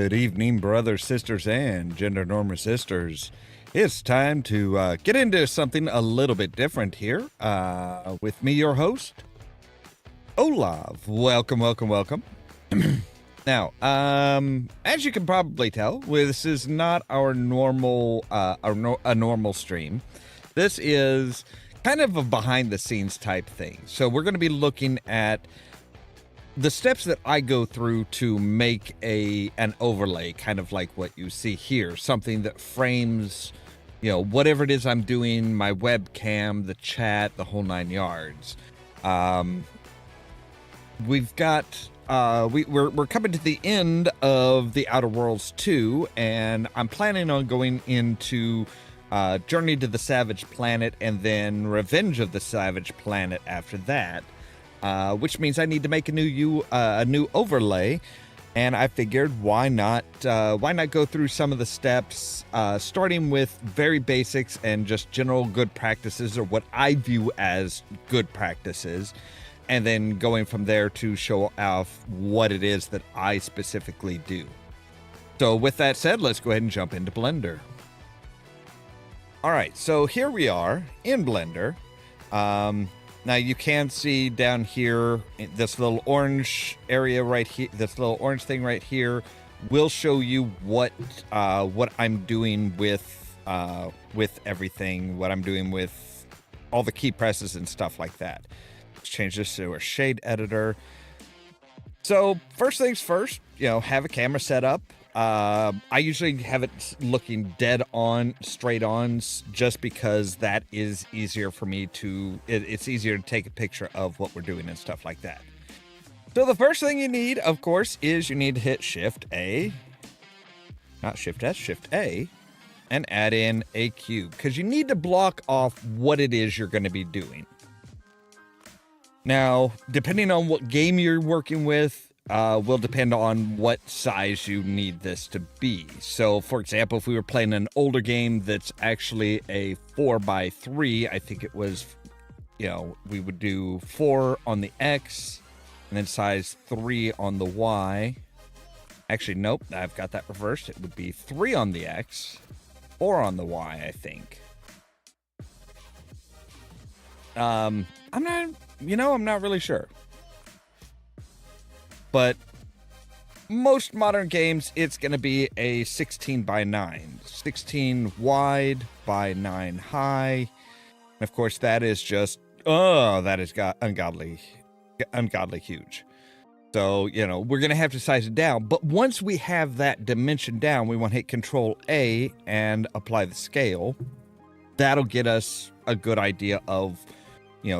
Good evening, brothers, sisters, and gender-normal sisters. It's time to get into something a little bit different here. With me, your host, Ollamh. Welcome, welcome, welcome. Now, as you can probably tell, this is not our normal, a normal stream. This is kind of a behind-the-scenes type thing. So we're going to be looking at the steps that I go through to make an overlay, kind of like what you see here, something that frames, whatever it is I'm doing, my webcam, the chat, the whole 9 yards. We've got, we're coming to the end of the Outer Worlds 2, and I'm planning on going into Journey to the Savage Planet and then Revenge of the Savage Planet after that. Which means I need to make a new overlay, and I figured why not go through some of the steps, starting with very basics and just general good practices, or what I view as good practices, and then going from there to show off what it is that I specifically do. So with that said, let's go ahead and jump into Blender. All right, so here we are in Blender. Now you can see down here, this little orange area right here, this little orange thing right here will show you what I'm doing with everything, what I'm doing with all the key presses and stuff like that. Let's change this to a shade editor. So first things first, have a camera set up. I usually have it looking dead on, straight on, just because that is easier for me it's easier to take a picture of what we're doing and stuff like that. So the first thing you need, of course, is you need to hit Shift A, not Shift S, Shift A, and add in a cube, because you need to block off what it is you're going to be doing. Now, depending on what game you're working with, will depend on what size you need this to be. So, for example, if we were playing an older game that's actually a 4x3, I think it was, we would do 4 on the X and then size 3 on the Y. Actually, nope, I've got that reversed. It would be 3 on the X, 4 on the Y, I think. I'm not really sure. But most modern games, it's going to be a 16 by 9, 16 wide by 9 high. And of course, that is just, that is ungodly huge. So, we're going to have to size it down. But once we have that dimension down, we want to hit Control A and apply the scale. That'll get us a good idea of,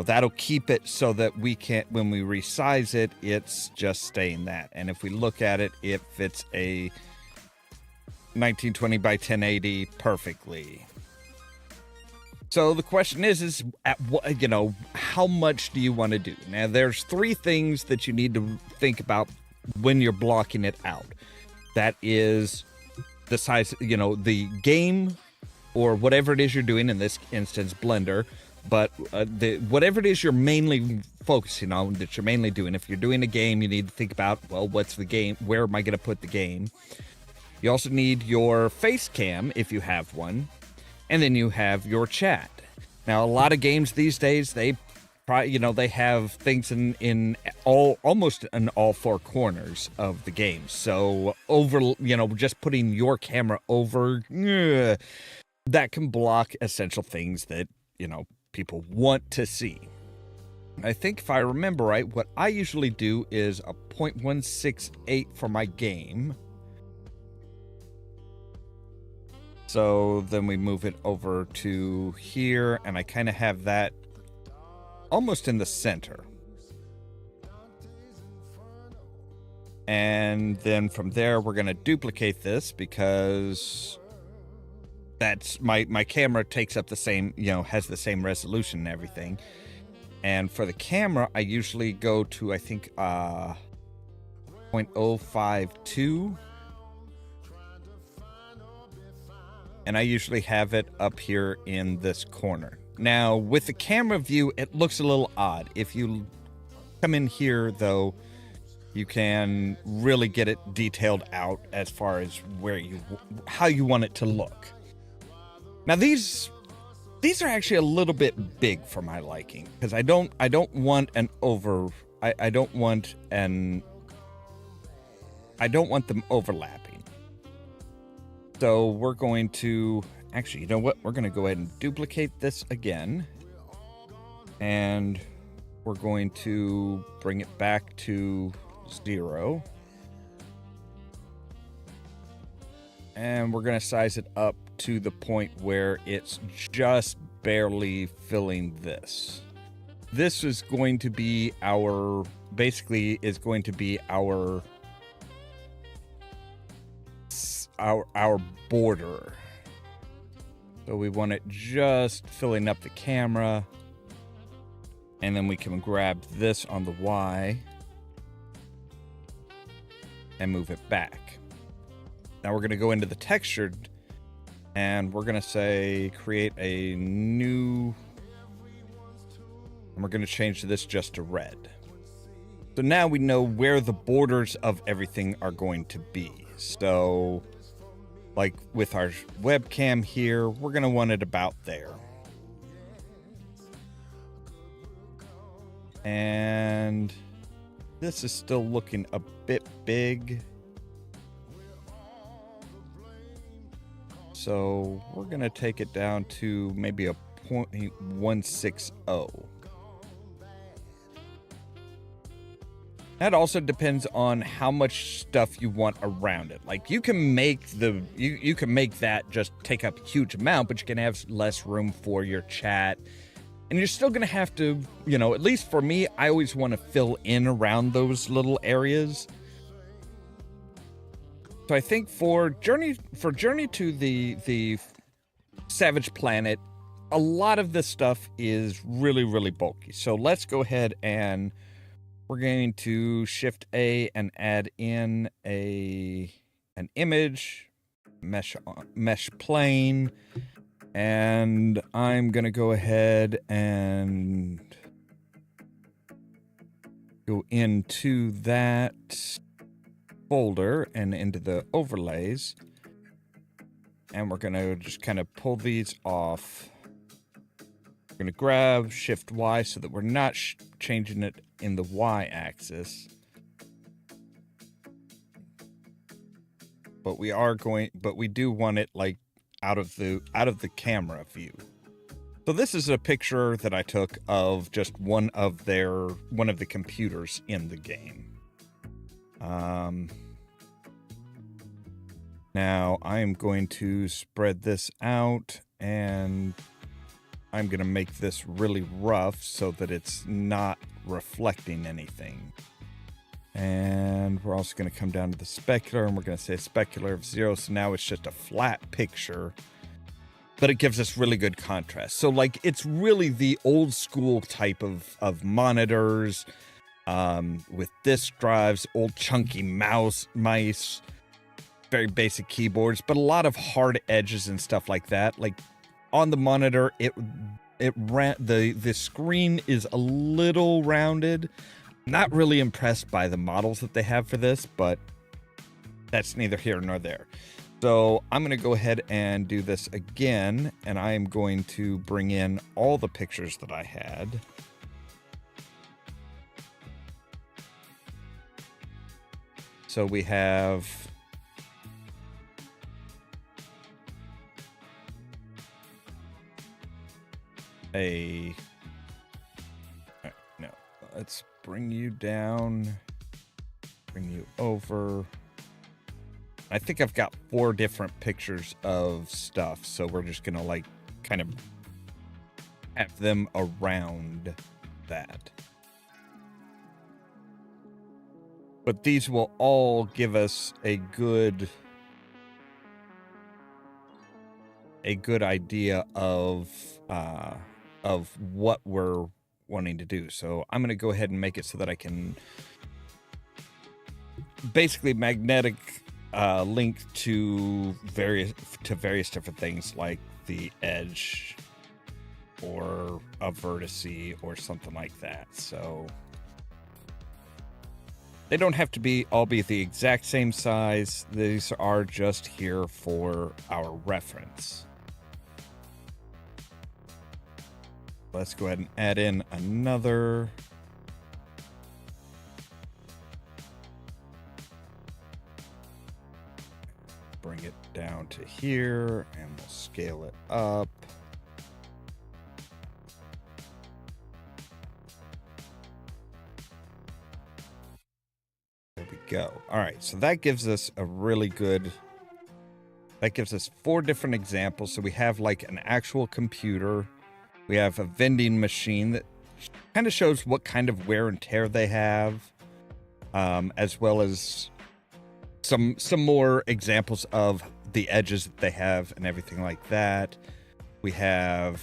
that'll keep it so that we can't, when we resize it, it's just staying that. And if we look at it, it fits a 1920 by 1080 perfectly. So the question is at what, how much do you want to do? Now, there's 3 things that you need to think about when you're blocking it out. That is the size, the game, or whatever it is you're doing, in this instance, Blender. But whatever it is you're mainly focusing on, that you're mainly doing. If you're doing a game, you need to think about, well, what's the game? Where am I going to put the game? You also need your face cam, if you have one. And then you have your chat. Now, a lot of games these days, they have things in almost in all 4 corners of the game. So just putting your camera over, that can block essential things that, people want to see. I think if I remember right, what I usually do is a 0.168 for my game. So then we move it over to here, and I kind of have that almost in the center. And then from there, we're going to duplicate this, because that's my camera takes up the same, has the same resolution and everything. And for the camera, I usually go to, I think, 0.052. And I usually have it up here in this corner. Now, with the camera view, it looks a little odd. If you come in here, though, you can really get it detailed out as far as how you want it to look. Now these are actually a little bit big for my liking, because I don't want an I don't want them overlapping. So we're going to actually, you know what? We're going to go ahead and duplicate this again. And we're going to bring it back to 0. And we're going to size it up to the point where it's just barely filling this. This is going to be our border. So we want it just filling up the camera. And then we can grab this on the Y and move it back. Now we're going to go into the textured, and we're going to say create a new, and we're going to change this just to red. So now we know where the borders of everything are going to be. So like with our webcam here, we're going to want it about there. And this is still looking a bit big. So we're going to take it down to maybe a 0.160. That also depends on how much stuff you want around it. Like you can make you can make that just take up a huge amount, but you can have less room for your chat. And you're still going to have to, at least for me, I always want to fill in around those little areas. So I think for Journey to the Savage Planet, a lot of this stuff is really, really bulky. So let's go ahead and we're going to Shift A and add in an image, mesh plane. And I'm going to go ahead and go into that folder and into the overlays. And we're going to just kind of pull these off. We're going to grab Shift Y so that we're not changing it in the Y axis. But we do want it like out of the camera view. So this is a picture that I took of just one of the computers in the game. Now I am going to spread this out, and I'm going to make this really rough so that it's not reflecting anything. And we're also going to come down to the specular, and we're going to say specular of 0. So now it's just a flat picture, but it gives us really good contrast. So like it's really the old school type of monitors with disk drives, old chunky mice, very basic keyboards, but a lot of hard edges and stuff like that. Like on the monitor, the screen is a little rounded. Not really impressed by the models that they have for this, but that's neither here nor there. So I'm going to go ahead and do this again, and I am going to bring in all the pictures that I had. So we have let's bring you down, bring you over. I think I've got 4 different pictures of stuff, so we're just gonna like kind of have them around that. But these will all give us a good idea of what we're wanting to do. So I'm going to go ahead and make it so that I can basically magnetic link to various different things like the edge or a vertice or something like that. So They don't have to be all be the exact same size. These are just here for our reference. Let's go ahead and add in another. Bring it down to here, and we'll scale it up. There we go. All right, so that gives us a really good... That gives us 4 different examples. So we have like an actual computer. We have a vending machine that kind of shows what kind of wear and tear they have, as well as some more examples of the edges that they have and everything like that. We have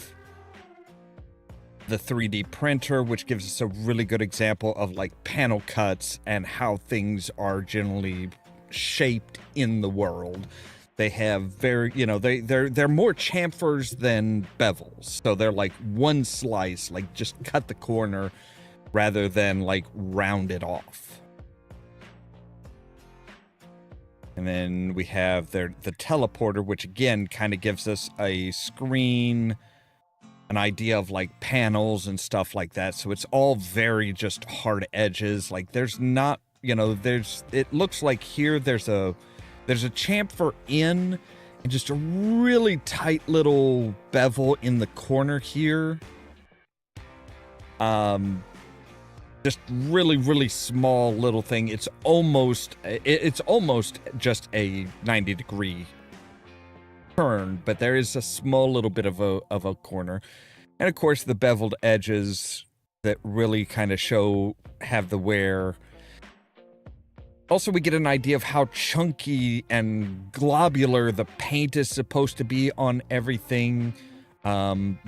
the 3D printer, which gives us a really good example of like panel cuts and how things are generally shaped in the world. They have very, they're more chamfers than bevels. So they're like one slice, like just cut the corner rather than like round it off. And then we have the teleporter, which again kind of gives us a screen, an idea of like panels and stuff like that. So it's all very just hard edges. Like there's not, it looks like here there's a chamfer in and just a really tight little bevel in the corner here. Just really, really small little thing. It's almost just a 90-degree turn, but there is a small little bit of a corner. And of course the beveled edges that really kind of have the wear. Also, we get an idea of how chunky and globular the paint is supposed to be on everything,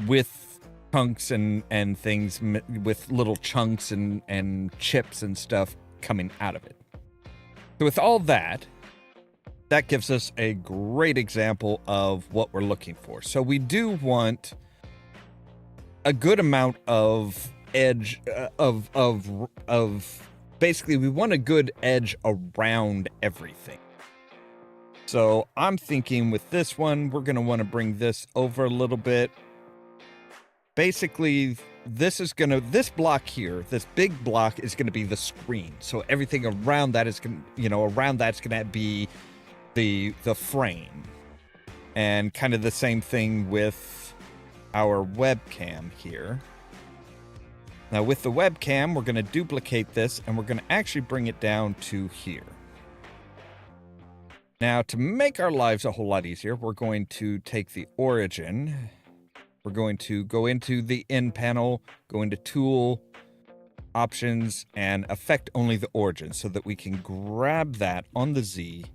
with chunks and things, with little chunks and chips and stuff coming out of it. So with all that gives us a great example of what we're looking for. So we do want a good amount of edge, basically, we want a good edge around everything. So I'm thinking with this one, we're going to want to bring this over a little bit. Basically, this block here, this big block is going to be the screen. So everything around that is going to be the frame. And kind of the same thing with our webcam here. Now with the webcam, we're going to duplicate this and we're going to actually bring it down to here. Now to make our lives a whole lot easier, we're going to take the origin. We're going to go into the end panel, go into Tool, Options, and affect only the origin so that we can grab that on the Z,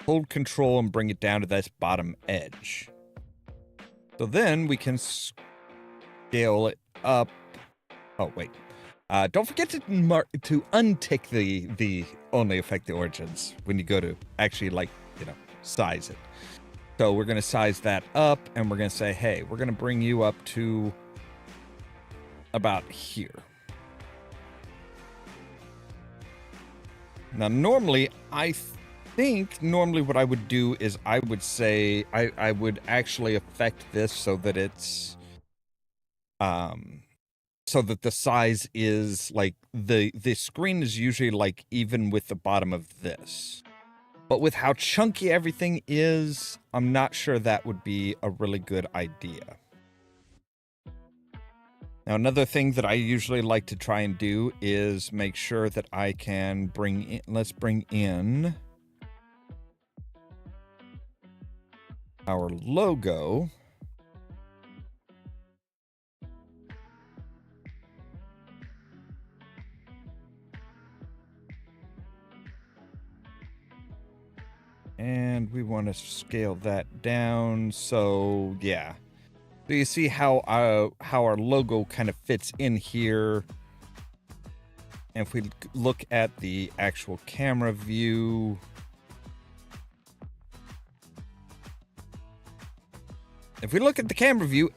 hold Control, and bring it down to this bottom edge. So then we can scale it up. Oh, wait. Don't forget to untick the only affect the origins when you go to actually, size it. So we're going to size that up, and we're going to say, hey, we're going to bring you up to about here. Now, normally, I think what I would do is I would say I would actually affect this so that it's so that the size is like the screen is usually like even with the bottom of this. But with how chunky everything is, I'm not sure that would be a really good idea. Now, another thing that I usually like to try and do is make sure that I can bring in, let's bring in our logo. And we want to scale that down. So yeah. So you see how our logo kind of fits in here. And if we look at the actual camera view,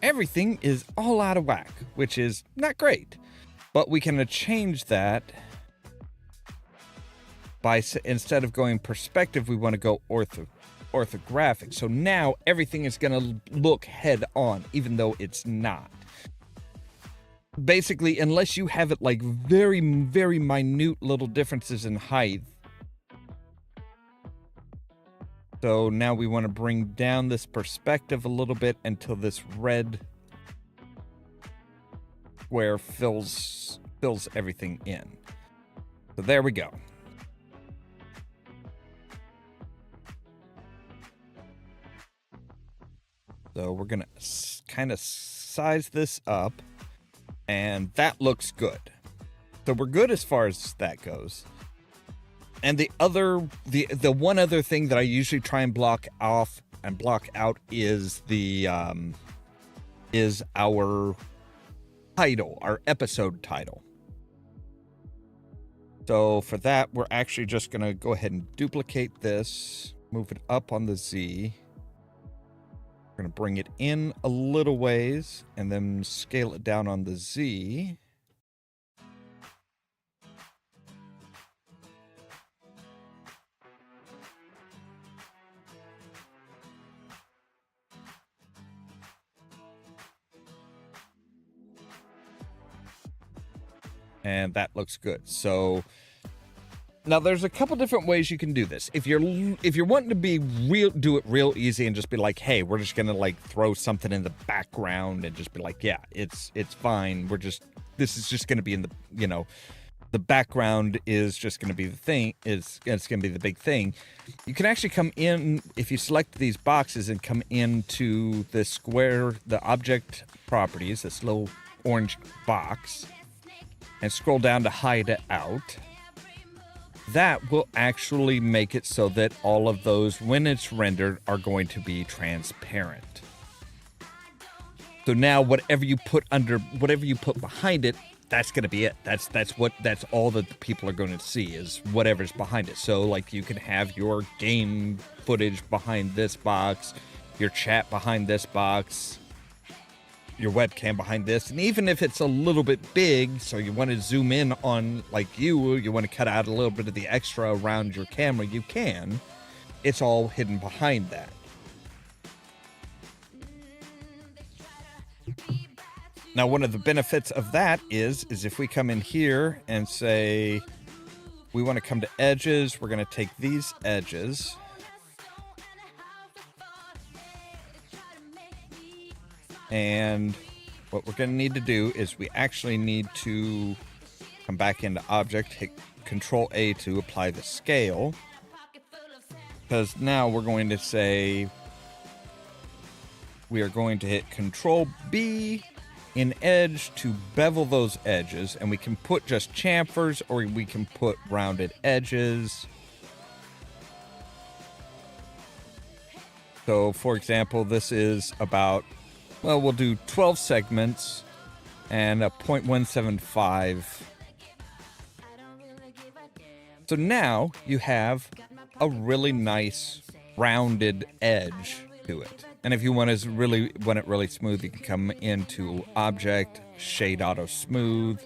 everything is all out of whack, which is not great. But we can change that instead of going perspective, we want to go orthographic. So now everything is going to look head on, even though it's not. Basically, unless you have it like very, very minute little differences in height. So now we want to bring down this perspective a little bit until this red square fills everything in. So there we go. So we're going to kind of size this up, and that looks good. So we're good as far as that goes. And the one other thing that I usually try and block off and block out is our title, our episode title. So for that, we're actually just going to go ahead and duplicate this, move it up on the Z. We're going to bring it in a little ways and then scale it down on the Z. And that looks good. So now there's a couple different ways you can do this. If you're wanting to be do it real easy and just be like, hey, we're just gonna like throw something in the background and just be like, yeah, it's fine. This is just gonna be in the, the background is just gonna be the thing. It's gonna be the big thing. You can actually come in if you select these boxes and come into the square, the object properties, this little orange box, and scroll down to hide it out. That will actually make it so that all of those, when it's rendered, are going to be transparent. So now whatever you put behind it, that's going to be it. That's all that the people are going to see is whatever's behind it. So like you can have your game footage behind this box, your chat behind this box, your webcam behind this, and even if it's a little bit big, so you want to zoom in on, like you want to cut out a little bit of the extra around your camera, you can. It's all hidden behind that. Now, one of the benefits of that is if we come in here and say we want to come to edges, we're going to take these edges, and what we're going to need to do is we actually need to come back into object, hit Control A to apply the scale, because now we're going to say we are going to hit Control B in edge to bevel those edges, and we can put just chamfers or we can put rounded edges. So for example, this is about, well, we'll do 12 segments and a 0.175. So now you have a really nice rounded edge to it. And if you want it really smooth, you can come into Object, Shade Auto Smooth.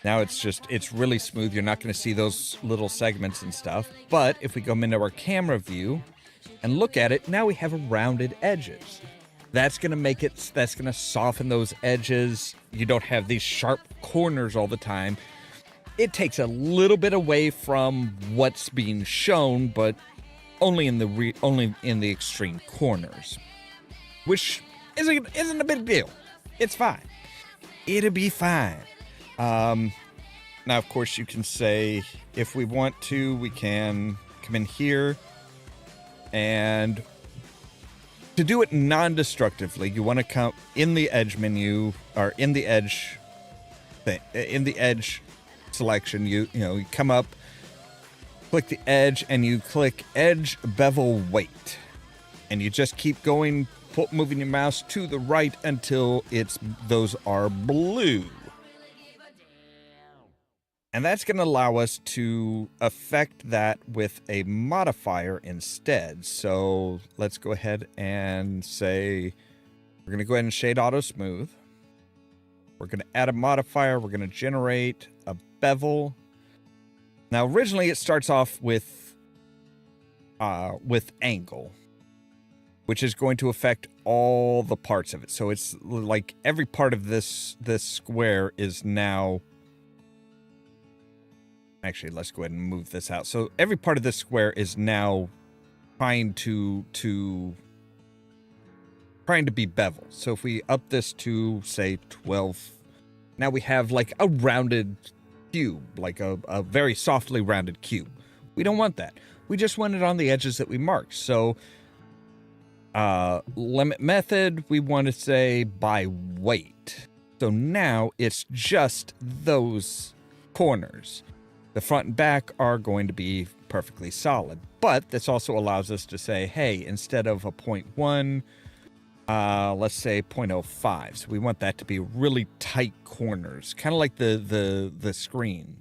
Now it's really smooth. You're not going to see those little segments and stuff. But if we go into our camera view and look at it, now we have a rounded edges. That's going to soften those edges. You don't have these sharp corners all the time. It takes a little bit away from what's being shown, but only in the extreme corners, which isn't a big deal. It's fine. It'll be fine. Now, of course, you can say, if we want to, we can come in here, and to do it non-destructively, you want to come in the edge menu, or in the edge selection. You come up, click the edge, and you click Edge Bevel Weight, and you just keep going, moving your mouse to the right until those are blue. And that's going to allow us to affect that with a modifier instead. So let's go ahead and say, we're going to go ahead and Shade Auto Smooth. We're going to add a modifier. We're going to generate a bevel. Now, originally it starts off with angle, which is going to affect all the parts of it. So it's like every part of this square is now... Actually, let's go ahead and move this out. So every part of this square is now trying to be beveled. So if we up this to, say, 12, now we have like a rounded cube, like a very softly rounded cube. We don't want that. We just want it on the edges that we marked. So limit method, we want to say by weight. So now it's just those corners. The front and back are going to be perfectly solid. But this also allows us to say, hey, instead of a 0.1, let's say 0.05. So we want that to be really tight corners, kind of like the screen.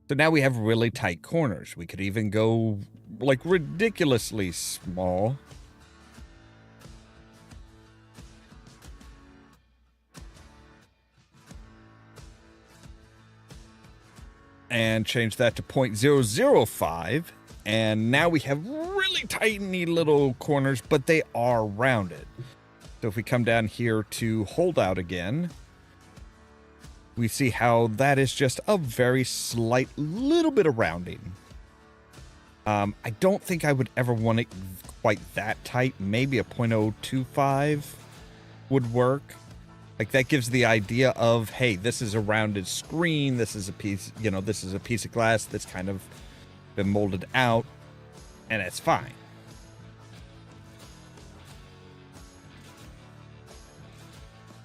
So now we have really tight corners. We could even go like ridiculously small. And change that to 0.005. And now we have really tiny little corners, but they are rounded. So if we come down here to holdout again, we see how that is just a very slight little bit of rounding. I don't think I would ever want it quite that tight. Maybe a 0.025 would work. Like that gives the idea of, hey, this is a rounded screen. This is a piece, this is a piece of glass that's kind of been molded out, and it's fine.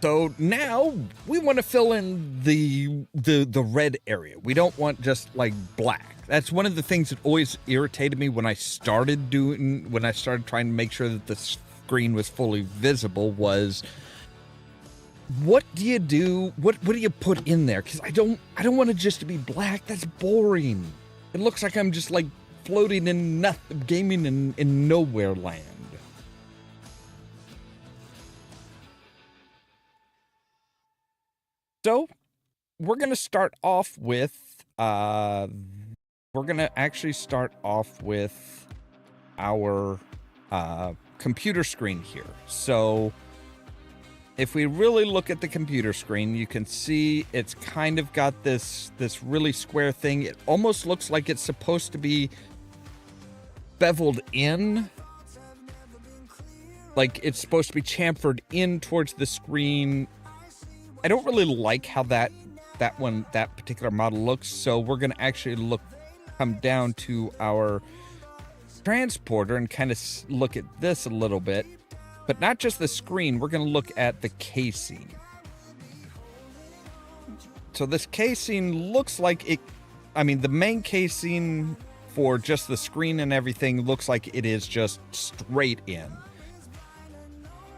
So now we want to fill in the red area. We don't want just like black. That's one of the things that always irritated me when I started trying to make sure that the screen was fully visible was, what do you do? What do you put in there? Because I don't want it just to be black. That's boring. It looks like I'm just like floating in nothing, gaming in nowhere land. So we're gonna start off with our computer screen here. So if we really look at the computer screen, you can see it's kind of got this really square thing. It almost looks like it's supposed to be beveled in. Like it's supposed to be chamfered in towards the screen. I don't really like how that particular model looks, so we're going to actually come down to our transporter and kind of look at this a little bit. But not just the screen, we're going to look at the casing. So this casing looks like it, the main casing for just the screen and everything looks like it is just straight in.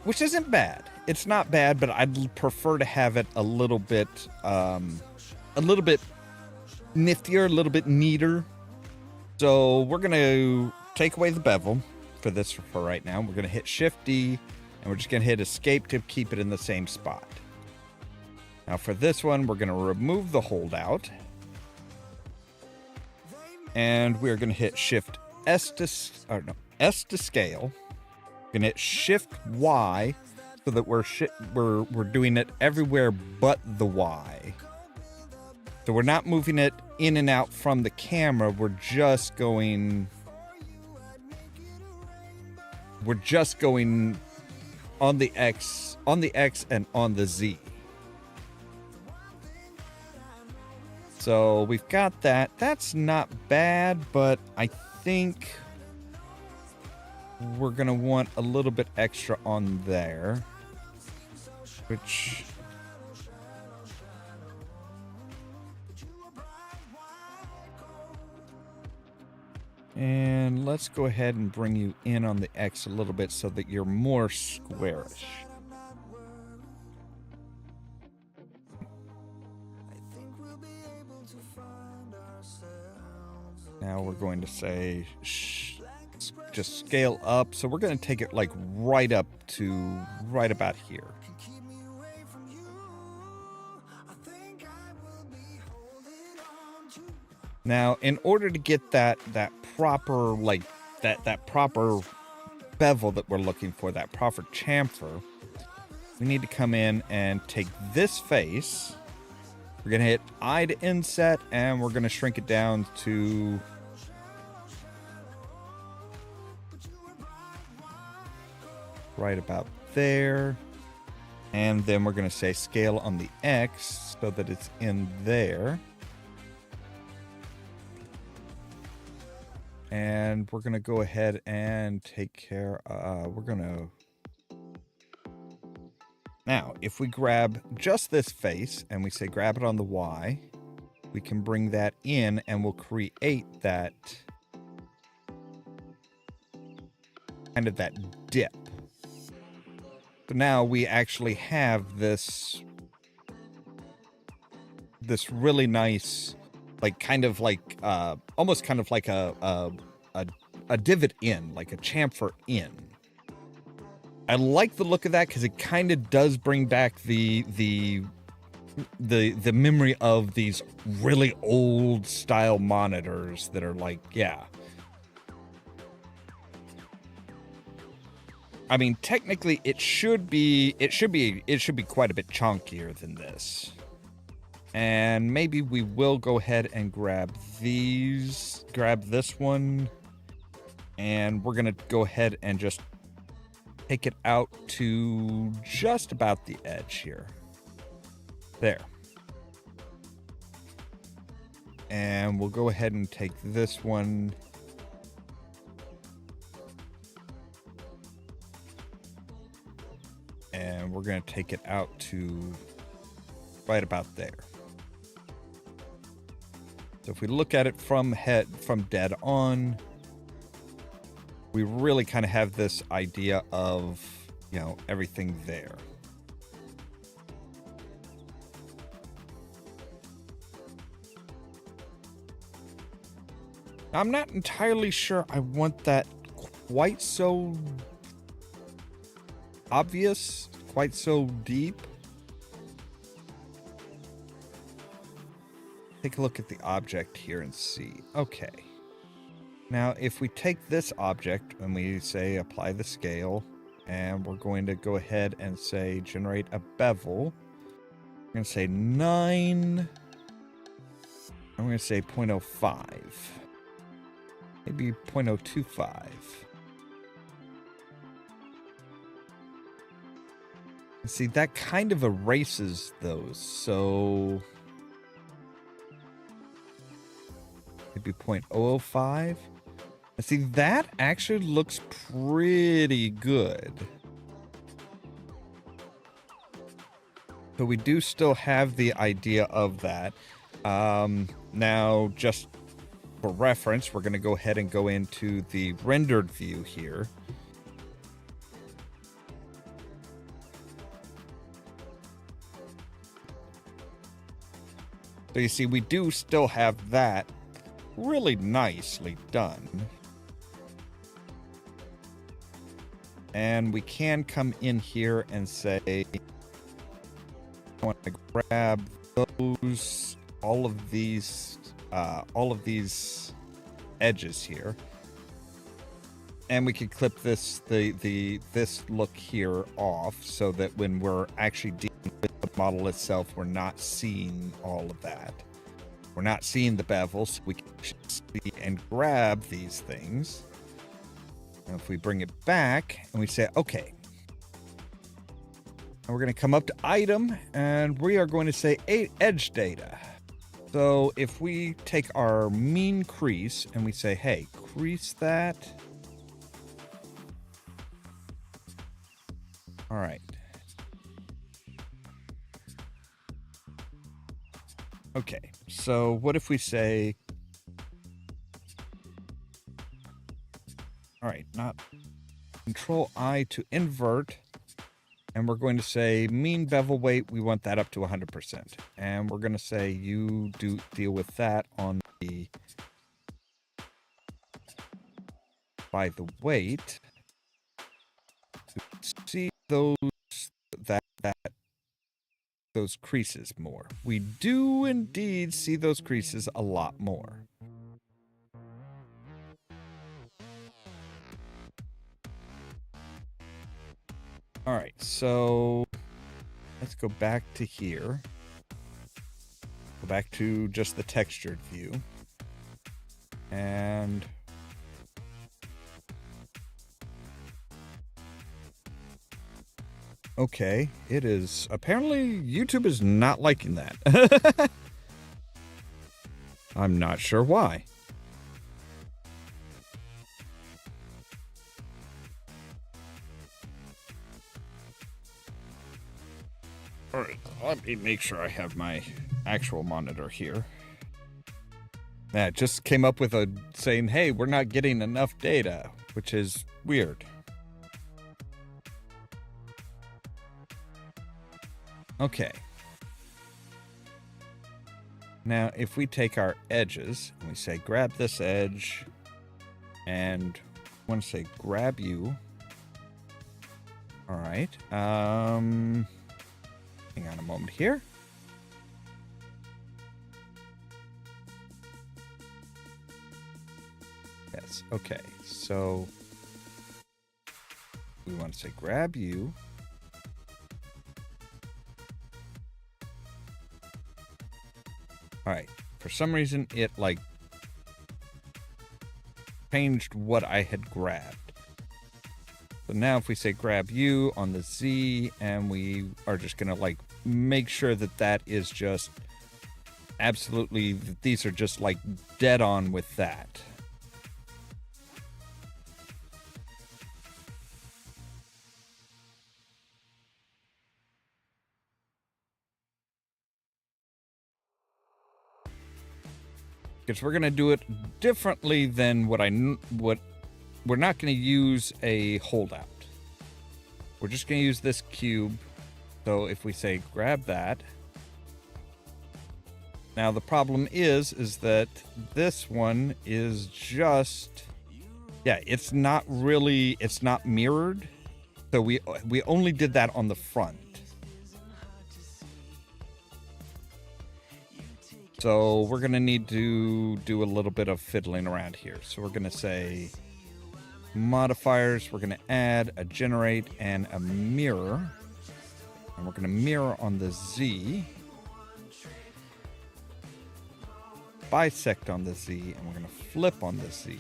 Which isn't bad. It's not bad, but I'd prefer to have it a little bit niftier, a little bit neater. So we're going to take away the bevel for this for right now. We're going to hit Shift D, and we're just going to hit Escape to keep it in the same spot. Now for this one, we're going to remove the holdout. And we're going to hit Shift S to scale. We're going to hit Shift Y so that we're doing it everywhere but the Y. So we're not moving it in and out from the camera. We're just going on the X and on the Z. So we've got that. That's not bad, but I think we're going to want a little bit extra on there, which and let's go ahead and bring you in on the X a little bit so that you're more squarish. Now we're going to say just scale up. So we're going to take it like right up to right about here. Now, in order to get that proper, like, that proper bevel that we're looking for, that proper chamfer, we need to come in and take this face. We're going to hit I to inset, and we're going to shrink it down to right about there. And then we're going to say scale on the X so that it's in there. And we're going to go ahead and take care, now, if we grab just this face and we say grab it on the Y, we can bring that in and we'll create that kind of that dip. So now we actually have this really nice, like kind of like almost kind of like a divot in, like a chamfer in. I like the look of that because it kind of does bring back the memory of these really old style monitors that are like, yeah. I mean, technically it should be quite a bit chunkier than this. And maybe we will go ahead and grab this one, and we're going to go ahead and just take it out to just about the edge here. There. And we'll go ahead and take this one. And we're going to take it out to right about there. So if we look at it from dead on, we really kind of have this idea of, you know, everything there. I'm not entirely sure I want that quite so obvious, quite so deep. Take a look at the object here and see. Okay. Now, if we take this object and we say apply the scale, and we're going to go ahead and say generate a bevel. We're going to say 9. I'm going to say 0.05. Maybe 0.025. See, that kind of erases those, so maybe 0.005. See, that actually looks pretty good. So we do still have the idea of that. Now, just for reference, we're going to go ahead and go into the rendered view here. So you see, we do still have that really nicely done. And we can come in here and say, I want to grab those, all of these edges here. And we can clip this look here off so that when we're actually dealing with the model itself, we're not seeing all of that. We're not seeing the bevels. We can see and grab these things. And if we bring it back and we say, okay. And we're going to come up to item and we are going to say edge data. So if we take our mean crease and we say, hey, crease that. All right. Okay, so what if we say, all right, not Control I to invert, and we're going to say mean bevel weight, we want that up to 100%. And we're going to say you deal with that on the, by the weight, to see those, those creases more. We do indeed see those creases a lot more. All right, so let's go back to here. Go back to just the textured view. And okay, it is apparently YouTube is not liking that. I'm not sure why. All right, let me make sure I have my actual monitor here. Yeah, it just came up with a saying, hey, we're not getting enough data, which is weird. Okay. Now, if we take our edges and we say, grab this edge, and I want to say, grab you. All right. Hang on a moment here. Yes, okay. So we want to say, grab you. All right. For some reason, it like changed what I had grabbed. So now if we say grab you on the Z, and we are just going to like make sure that that is just absolutely, these are just like dead on with that. Because we're going to do it differently than what we're not going to use a holdout. We're just going to use this cube. So if we say grab that. Now the problem is that this one is just, yeah, it's not mirrored. So we only did that on the front. So we're going to need to do a little bit of fiddling around here. So we're going to say modifiers. We're going to add a generate and a mirror. And we're going to mirror on the Z. Bisect on the Z. And we're going to flip on the Z.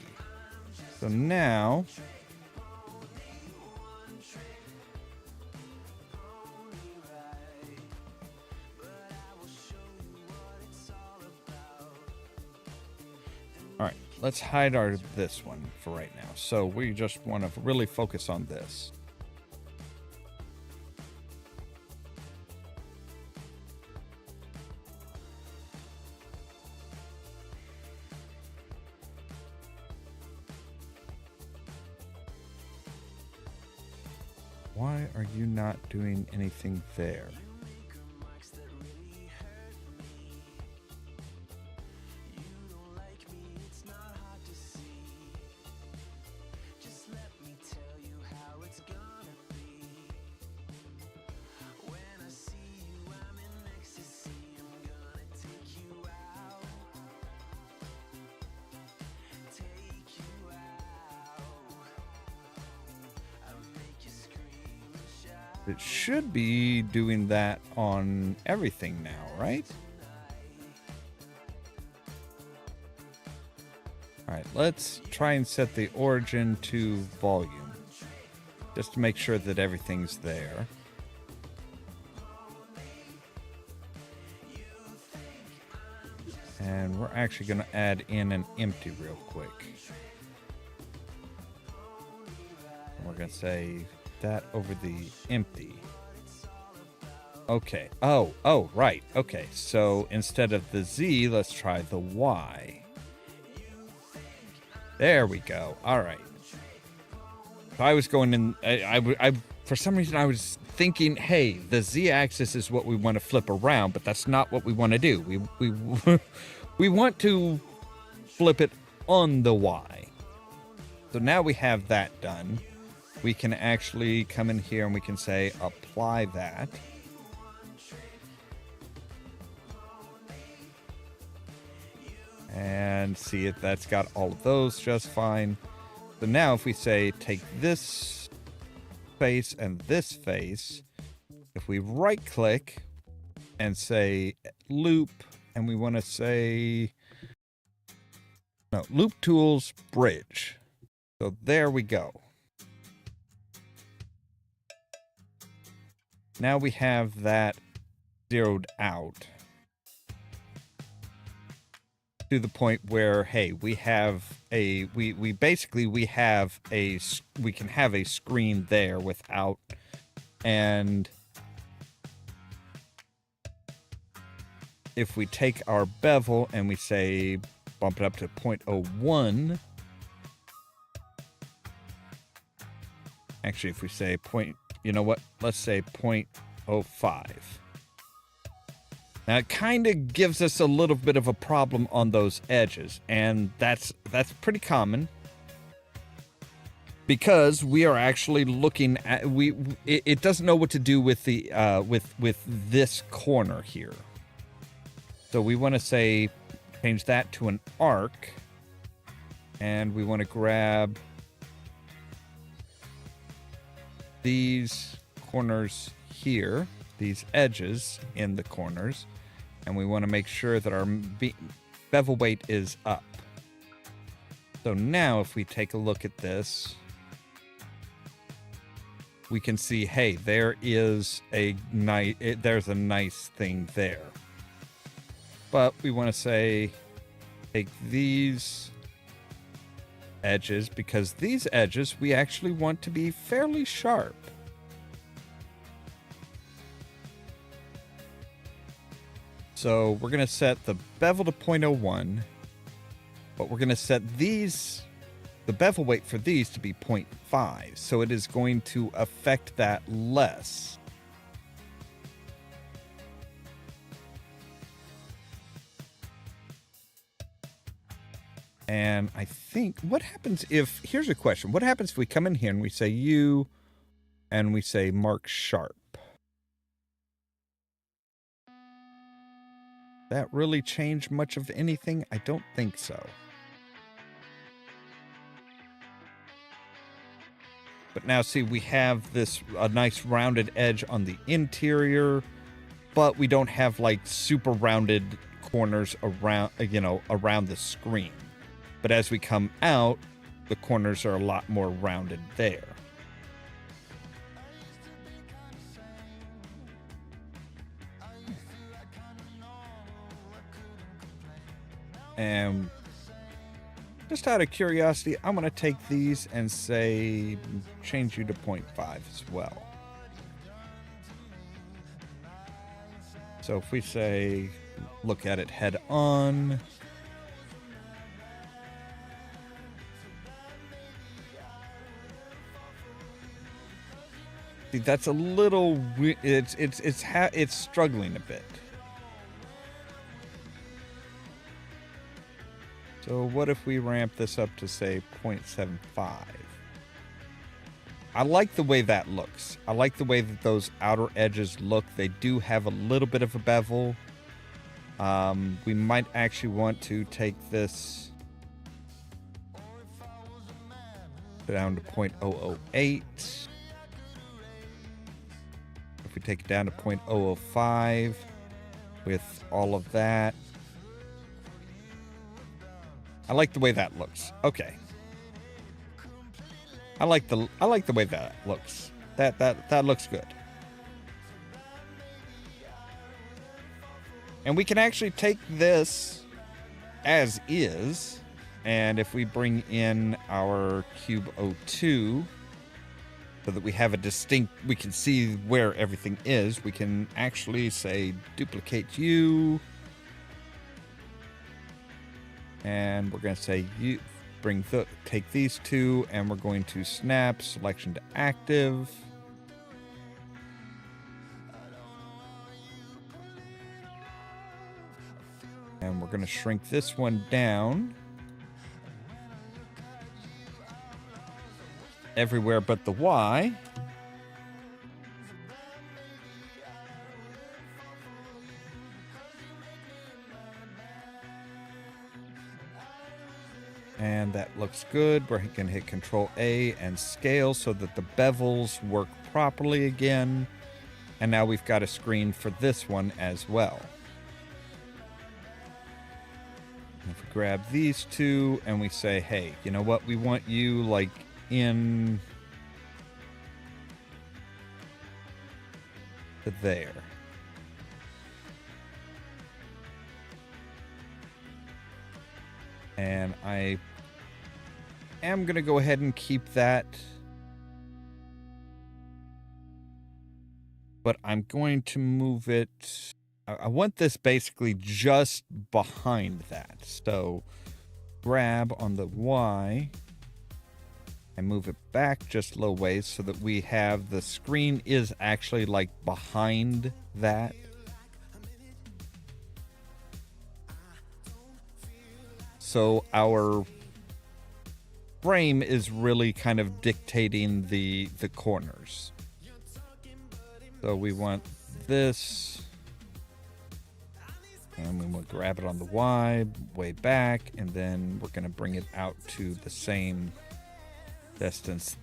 So now let's hide this one for right now. So we just want to really focus on this. Why are you not doing anything there? It should be doing that on everything now, right? All right, let's try and set the origin to volume, just to make sure that everything's there. And we're actually going to add in an empty real quick. And we're going to say that over the empty. Okay. Oh, right. Okay. So instead of the Z, let's try the Y. There we go. All right. So I was going in. I for some reason I was thinking, hey, the Z axis is what we want to flip around, but that's not what we want to do. We want to flip it on the Y. So now we have that done. We can actually come in here and we can say apply that. And see if that's got all of those just fine. So now if we say take this face and this face, if we right click and say loop, and we want to say, no, loop tools, bridge. So there we go. Now we have that zeroed out to the point where, hey, we have a, we can have a screen there without, and if we take our bevel and we say bump it up to 0.01, actually if we say you know what, let's say 0.05. Now it kind of gives us a little bit of a problem on those edges, and that's pretty common because we are actually looking at, it doesn't know what to do with the with this corner here. So we want to say change that to an arc, and we want to grab these corners here, these edges in the corners, and we want to make sure that our bevel weight is up. So now if we take a look at this, we can see, hey, there is a nice, there's a nice thing there. But we want to say, take these edges, because these edges we actually want to be fairly sharp. So we're going to set the bevel to 0.01, but we're going to set these, the bevel weight for these to be 0.5. So it is going to affect that less. And I think, what happens if, here's a question. What happens if we come in here and we say U and we say mark sharp? That really change much of anything? I don't think so. But now see, we have this, a nice rounded edge on the interior, but we don't have like super rounded corners around, you know, around the screen. But as we come out, the corners are a lot more rounded there. And just out of curiosity, I'm going to take these and say, change you to 0.5 as well. So if we say, look at it head on. See, that's a little, it's struggling a bit. So what if we ramp this up to say 0.75? I like the way that looks. I like the way that those outer edges look. They do have a little bit of a bevel. We might actually want to take this down to 0.008. If we take it down to 0.005 with all of that. I like the way that looks. Okay. I like the way that looks. That looks good. And we can actually take this as is, and if we bring in our cube 02 so that we have a distinct, we can see where everything is, we can actually say duplicate you. And we're going to say you take these two, and we're going to snap selection to active. And we're going to shrink this one down everywhere but the Y. And And that looks good. We're going to hit Control A and scale so that the bevels work properly again. And now we've got a screen for this one as well. If we grab these two and we say, hey, you know what? We want you like in to there. And I am going to go ahead and keep that. But I'm going to move it. I want this basically just behind that. So grab on the Y and move it back just a little ways so that we have the screen is actually like behind that. So our frame is really kind of dictating the corners. So we want this, and we will grab it on the Y, way back, and then we're going to bring it out to the same distance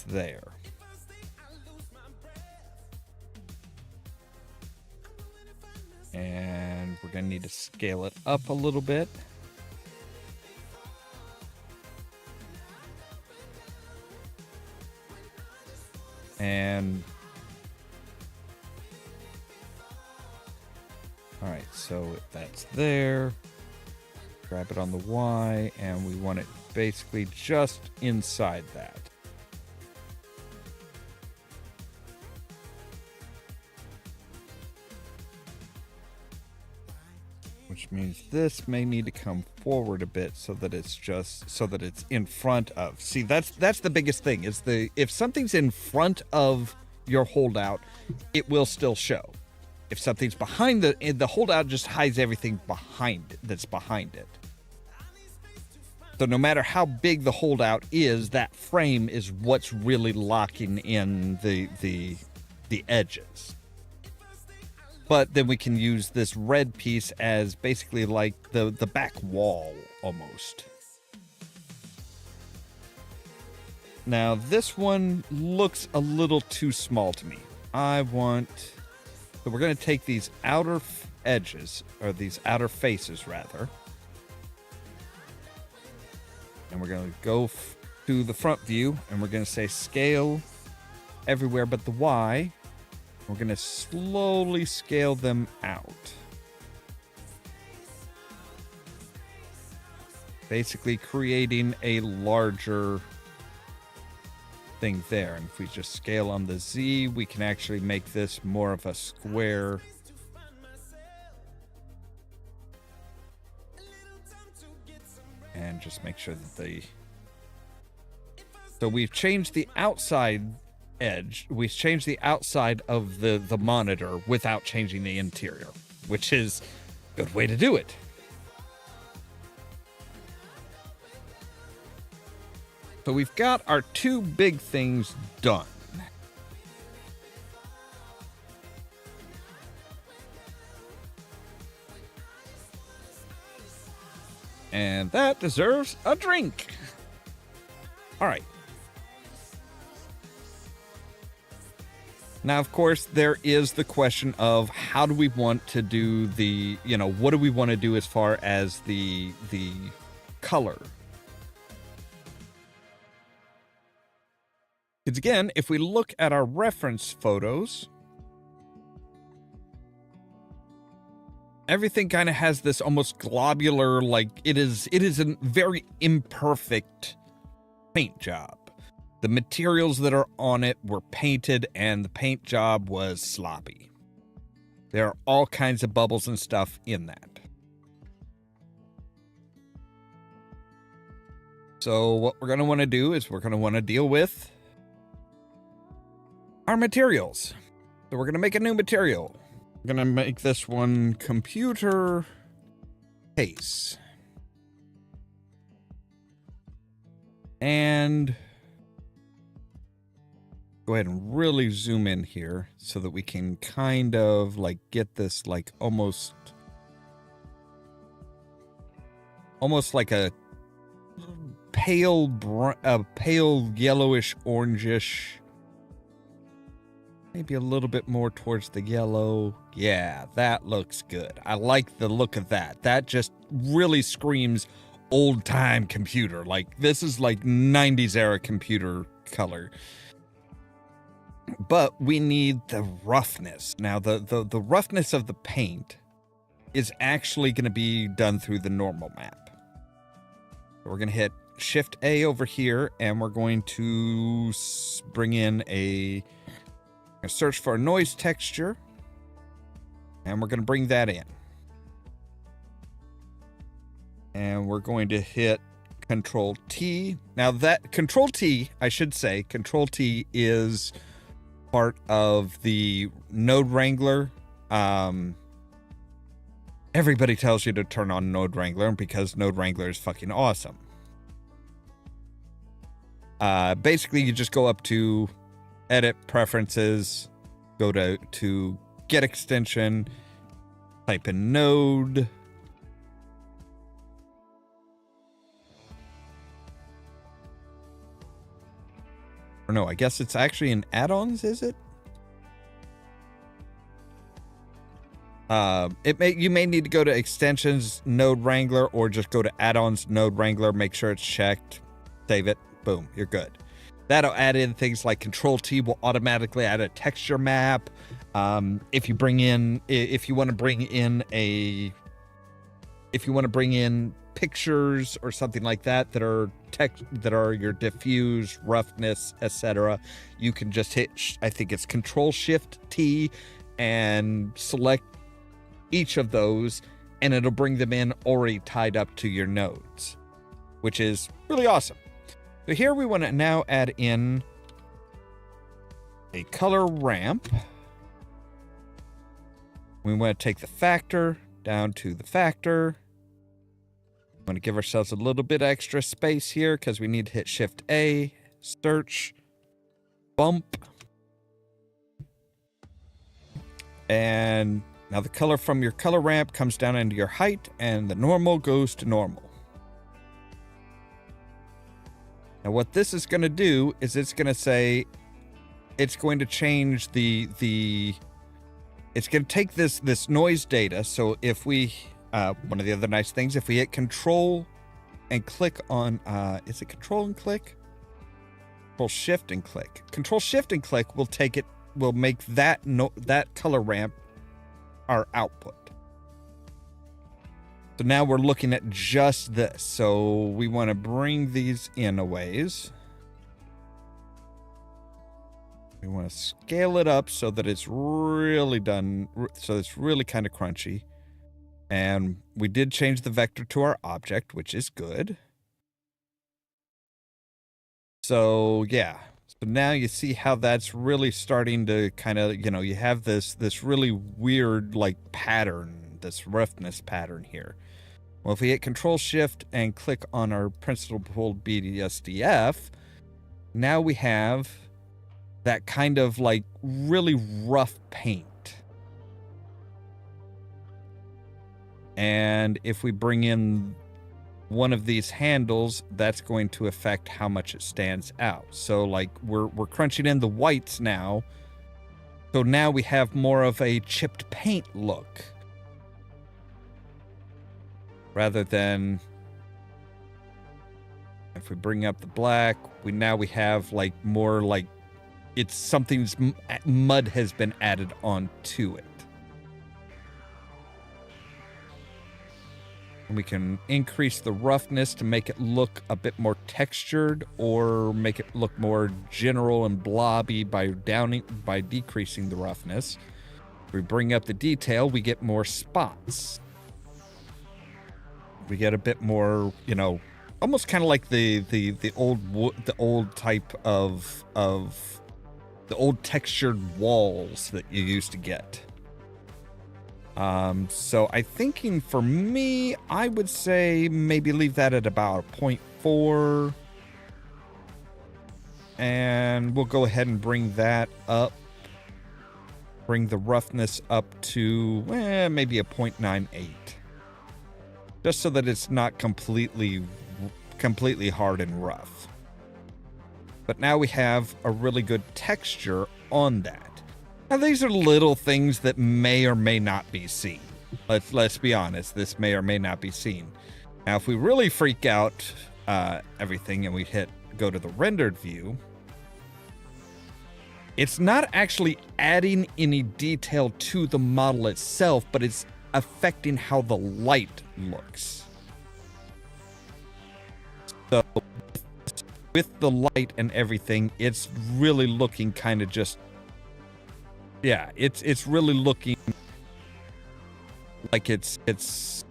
there. And we're going to need to scale it up a little bit. And all right, so that's there. Grab it on the Y, and we want it basically just inside that. Which means this may need to come forward a bit so that it's in front of. See, that's the biggest thing is if something's in front of your holdout, it will still show. If something's behind the holdout just hides everything that's behind it. So no matter how big the holdout is, that frame is what's really locking in the edges. But then we can use this red piece as basically like the back wall almost. Now this one looks a little too small to me. So we're going to take these outer edges, or these outer faces rather. And we're going to go to the front view, and we're going to say scale everywhere but the Y. We're going to slowly scale them out. Basically creating a larger thing there. And if we just scale on the Z, we can actually make this more of a square. And just make sure that so we've changed the outside edge. We've changed the outside of the monitor without changing the interior, which is a good way to do it. So we've got our two big things done. And that deserves a drink. All right. Now, of course, there is the question of how do we want to do what do we want to do as far as the color? Because again, if we look at our reference photos, everything kind of has this almost globular, like it is a very imperfect paint job. The materials that are on it were painted and the paint job was sloppy. There are all kinds of bubbles and stuff in that. So what we're going to want to do is we're going to want to deal with our materials. So we're going to make a new material. We're going to make this one computer case. And go ahead and really zoom in here so that we can kind of like get this like almost like a pale yellowish, orangish. Maybe a little bit more towards the yellow. Yeah, that looks good. I like the look of that. That just really screams old-time computer. Like, this is like 90s era computer color. But we need the roughness. Now, the roughness of the paint is actually going to be done through the normal map. So we're going to hit Shift A over here, and we're going to bring in search for a noise texture, and we're going to bring that in. And we're going to hit Control T. Now that Control T, I should say, Control T is part of the Node Wrangler. Everybody tells you to turn on Node Wrangler because Node Wrangler is fucking awesome. Basically, you just go up to Edit Preferences, go to Get Extension, type in Node. Or no, I guess it's actually in add-ons, is it? You may need to go to Extensions, Node Wrangler, or just go to Add-ons, Node Wrangler, make sure it's checked, save it, boom, you're good. That'll add in things like Control T will automatically add a texture map. If you want to bring in pictures or something like that are your diffuse, roughness, etc., you can just hit, I think it's Control Shift T, and select each of those, and it'll bring them in already tied up to your nodes, which is really awesome. So here we want to now add in a color ramp. We want to take the factor down to the factor. We want to give ourselves a little bit extra space here because we need to hit Shift A, search, bump. And now the color from your color ramp comes down into your height, and the normal goes to normal. Now what this is going to do is it's going to say, it's going to change it's going to take this noise data. So if we, one of the other nice things, if we hit Control and click on, is it Control and click? Control Shift and click. Control Shift and click will make that color ramp our output. So now we're looking at just this. So we want to bring these in a ways. We want to scale it up so that it's really done, so it's really kind of crunchy. And we did change the vector to our object, which is good. So yeah. So now you see how that's really starting to kind of, you have this really weird like pattern, this roughness pattern here. Well, if we hit Control Shift and click on our principled BDSDF, now we have that kind of like really rough paint. And if we bring in one of these handles, that's going to affect how much it stands out. So like we're crunching in the whites now. So now we have more of a chipped paint look. Rather than, if we bring up the black, we have like more like something's mud has been added onto it. And we can increase the roughness to make it look a bit more textured, or make it look more general and blobby by decreasing the roughness. If we bring up the detail, we get more spots. We get a bit more, almost kind of like the old type of the old textured walls that you used to get. So I thinking for me, I would say maybe leave that at about 0.4. And we'll go ahead and bring that up. Bring the roughness up to maybe a 0.98. Just so that it's not completely completely hard and rough. But now we have a really good texture on that. Now these are little things that may or may not be seen. Let's be honest, this may or may not be seen. Now if we really freak out everything and we go to the rendered view, it's not actually adding any detail to the model itself, but it's affecting how the light looks. So with the light and everything, it's really looking kind of just, yeah, it's really looking like it's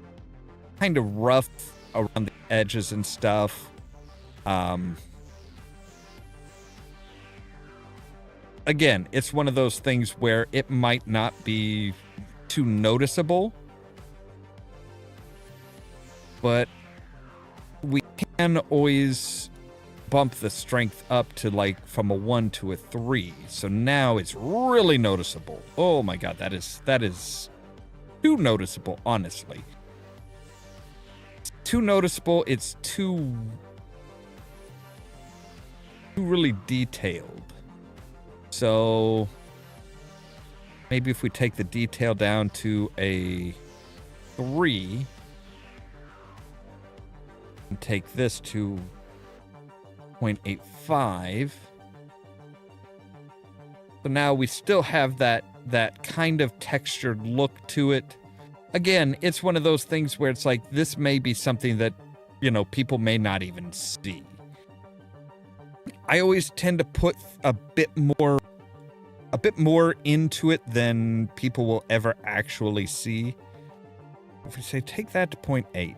kind of rough around the edges and stuff. Again, it's one of those things where it might not be too noticeable, but we can always bump the strength up to like from a 1 to a 3. So now it's really noticeable. Oh my god, that is too noticeable, honestly. It's too noticeable, it's too really detailed. So maybe if we take the detail down to a 3 and take this to 0.85. So now we still have that kind of textured look to it. Again, it's one of those things where it's like this may be something that, you know, people may not even see. I always tend to put a bit more into it than people will ever actually see. If we say take that to 0.8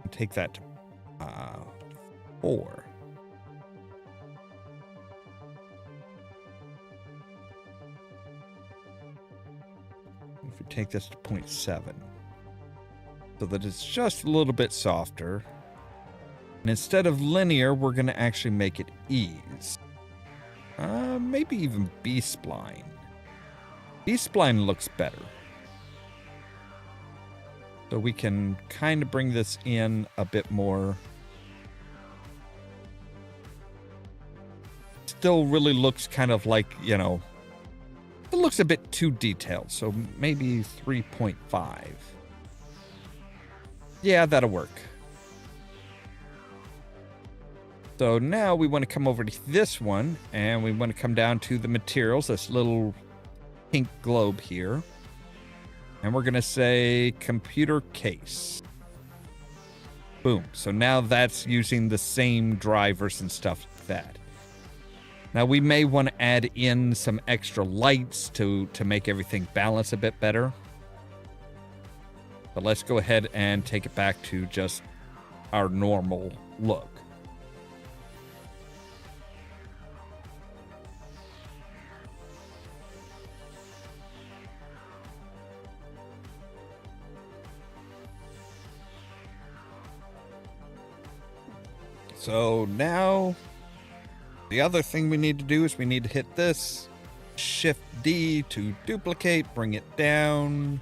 and take that to 4. If we take this to 0.7, so that it's just a little bit softer. And instead of linear, we're going to actually make it ease. Maybe even B-spline. B-spline looks better. So we can kind of bring this in a bit more. Still really looks kind of like, you know, it looks a bit too detailed. So maybe 3.5. Yeah, that'll work. So now we want to come over to this one, and we want to come down to the materials, this little pink globe here. And we're going to say computer case. Boom. So now that's using the same drivers and stuff like that. Now we may want to add in some extra lights to make everything balance a bit better. But let's go ahead and take it back to just our normal look. So now, the other thing we need to do is we need to hit this, Shift D to duplicate, bring it down.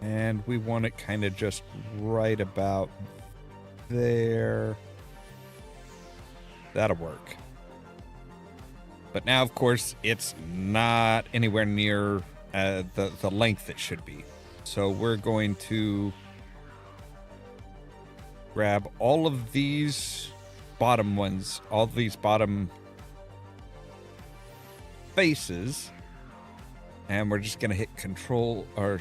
And we want it kind of just right about there. That'll work. But now, of course, it's not anywhere near the length it should be. So we're going to grab all of these bottom ones, all these bottom faces, and we're just going to hit Control or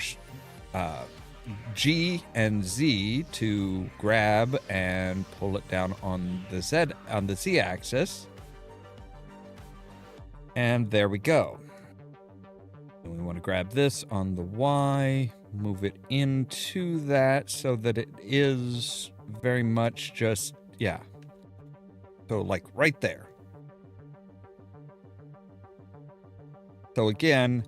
G and Z to grab and pull it down on the Z axis. And there we go. And we want to grab this on the Y, move it into that so that it is very much just, yeah. So like right there. So again,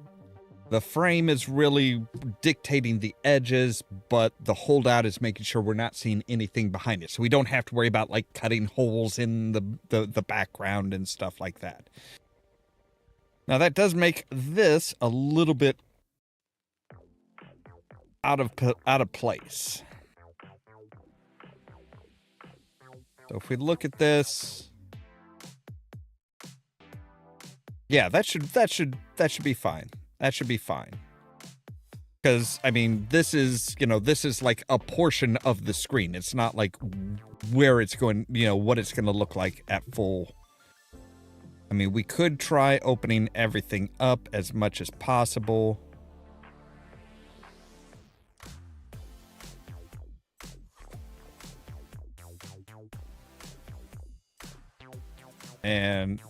the frame is really dictating the edges, but the holdout is making sure we're not seeing anything behind it. So we don't have to worry about like cutting holes in the background and stuff like that. Now that does make this a little bit out of place. So if we look at this, yeah, that should be fine. That should be fine. Because, I mean, this is, this is like a portion of the screen. It's not like where it's going, what it's going to look like at full. I mean, we could try opening everything up as much as possible. And,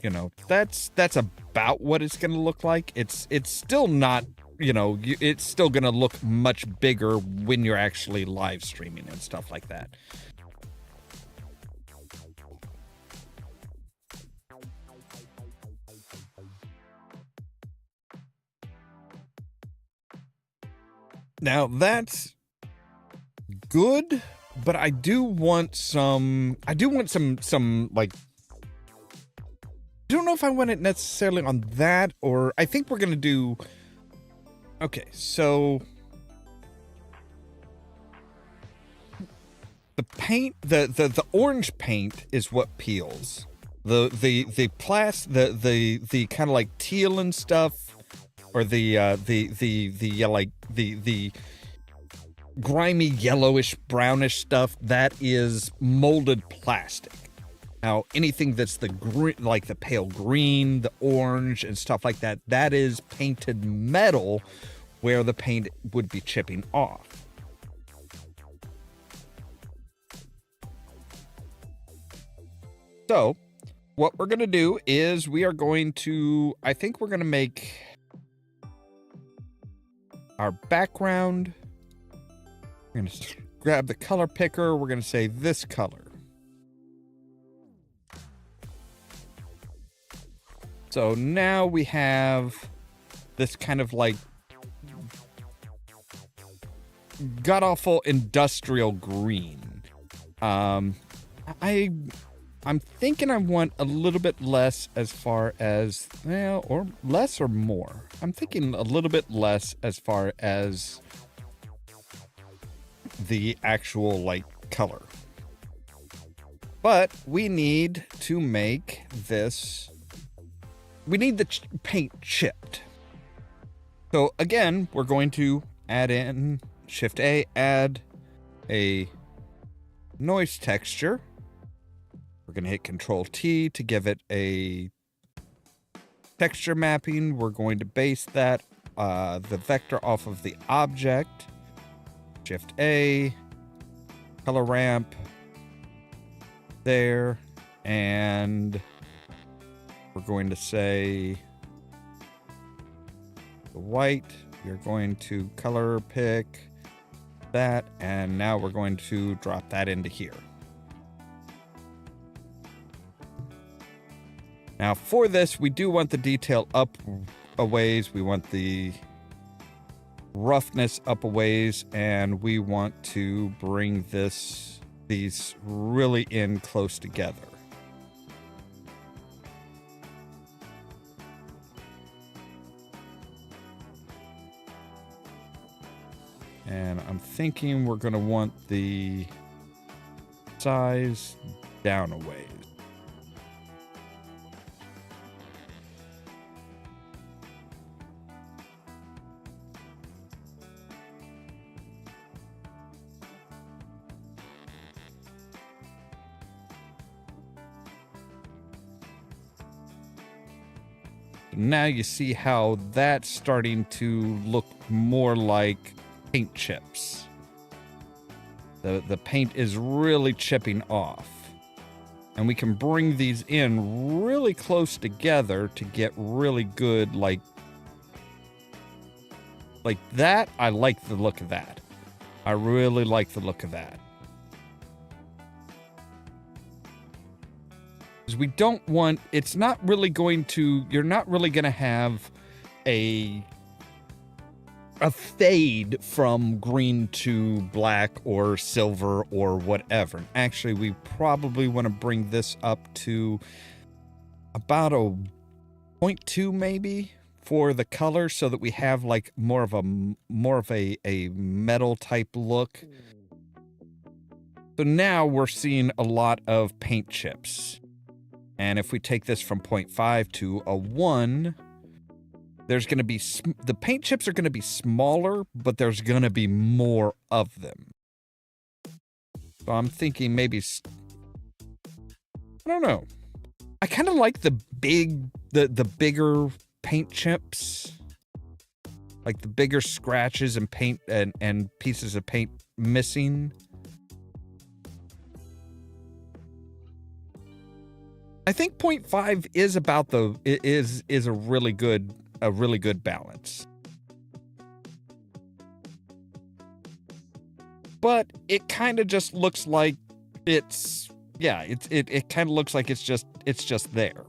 that's about what it's going to look like. It's still not, it's still going to look much bigger when you're actually live streaming and stuff like that. Now that's good, but I do want some like, I don't know if I want it necessarily on that, or I think we're going to do, okay, so the paint, the orange paint is what peels. The kind of like teal and stuff, or the grimy yellowish brownish stuff, that is molded plastic. Now, anything that's the green, like the pale green, the orange, and stuff like that, that is painted metal, where the paint would be chipping off. So, what we're going to do is we are going to, I think we're going to make our background. We're going to grab the color picker. We're going to say this color. So now we have this kind of like god-awful industrial green. I'm thinking I want a little bit less as far as, well, or less or more. I'm thinking a little bit less as far as the actual like color. But we need to make this, we need the paint chipped. So again, we're going to add in Shift A, add a noise texture. We're going to hit Control T to give it a texture mapping. We're going to base that, the vector off of the object. Shift A, color ramp there, and we're going to say the white. You're going to color pick that, and now we're going to drop that into here. Now for this, we do want the detail up a ways. We want the roughness up a ways, and we want to bring these really in close together. And I'm thinking we're going to want the size down a ways. Now you see how that's starting to look more like paint chips. The paint is really chipping off. And we can bring these in really close together to get really good, like that. I like the look of that. I really like the look of that. Because we don't want, it's not really going to, you're not really going to have a fade from green to black or silver or whatever. Actually, we probably want to bring this up to about a 0.2 maybe for the color so that we have like more of a metal type look. So now we're seeing a lot of paint chips. And if we take this from 0.5 to a 1, there's going to be, the paint chips are going to be smaller, but there's going to be more of them. So I'm thinking maybe, I don't know. I kind of like the bigger paint chips. Like the bigger scratches and paint and pieces of paint missing. I think 0.5 is about is a really good balance. But it kind of just looks like it kind of looks like it's just there.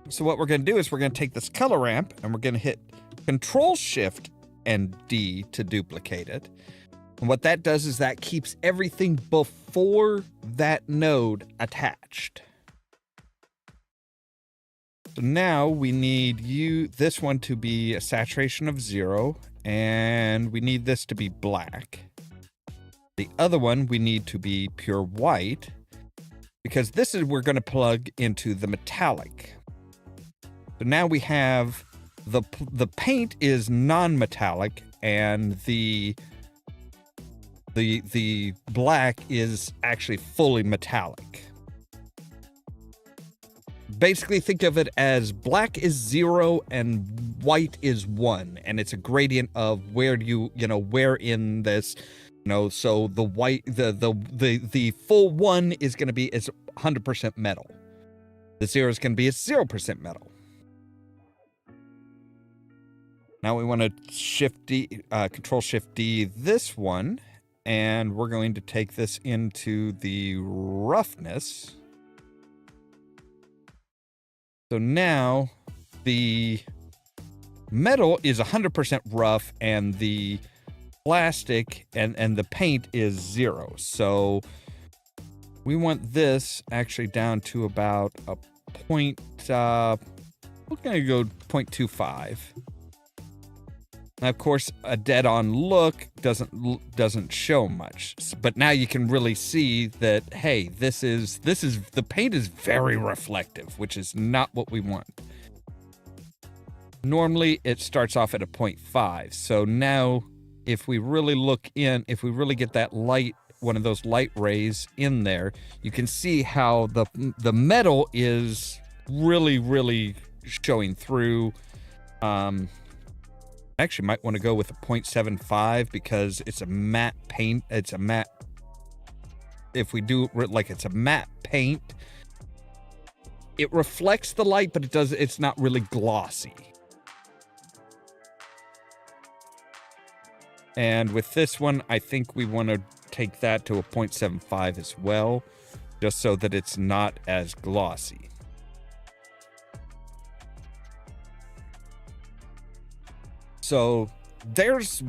So what we're going to do is we're going to take this color ramp and we're going to hit Control Shift and D to duplicate it. And what that does is that keeps everything before that node attached. So now we need this one to be a saturation of 0, and we need this to be black. The other one we need to be pure white, because this is we're going to plug into the metallic. So now we have the paint is non-metallic, and the black is actually fully metallic. Basically, think of it as black is 0 and white is 1, and it's a gradient of where where in this, so the white, the full 1 is going to be 100% metal. The 0 is going to be 0% metal. Now we want to Control Shift D this one, and we're going to take this into the roughness. So now the metal is 100% rough and the plastic and the paint is 0. So we want this actually down to about a point, we're going to go 0.25. Now, of course, a dead-on look doesn't show much, but now you can really see that, hey, the paint is very reflective, which is not what we want. Normally, it starts off at a 0.5. So now, if we really get that light, one of those light rays in there, you can see how the metal is really, really showing through. Actually might want to go with a 0.75 because it's a matte paint. It's a matte. If we do like it's a matte paint, it reflects the light, but it's not really glossy. And with this one, I think we want to take that to a 0.75 as well, just so that it's not as glossy. So there is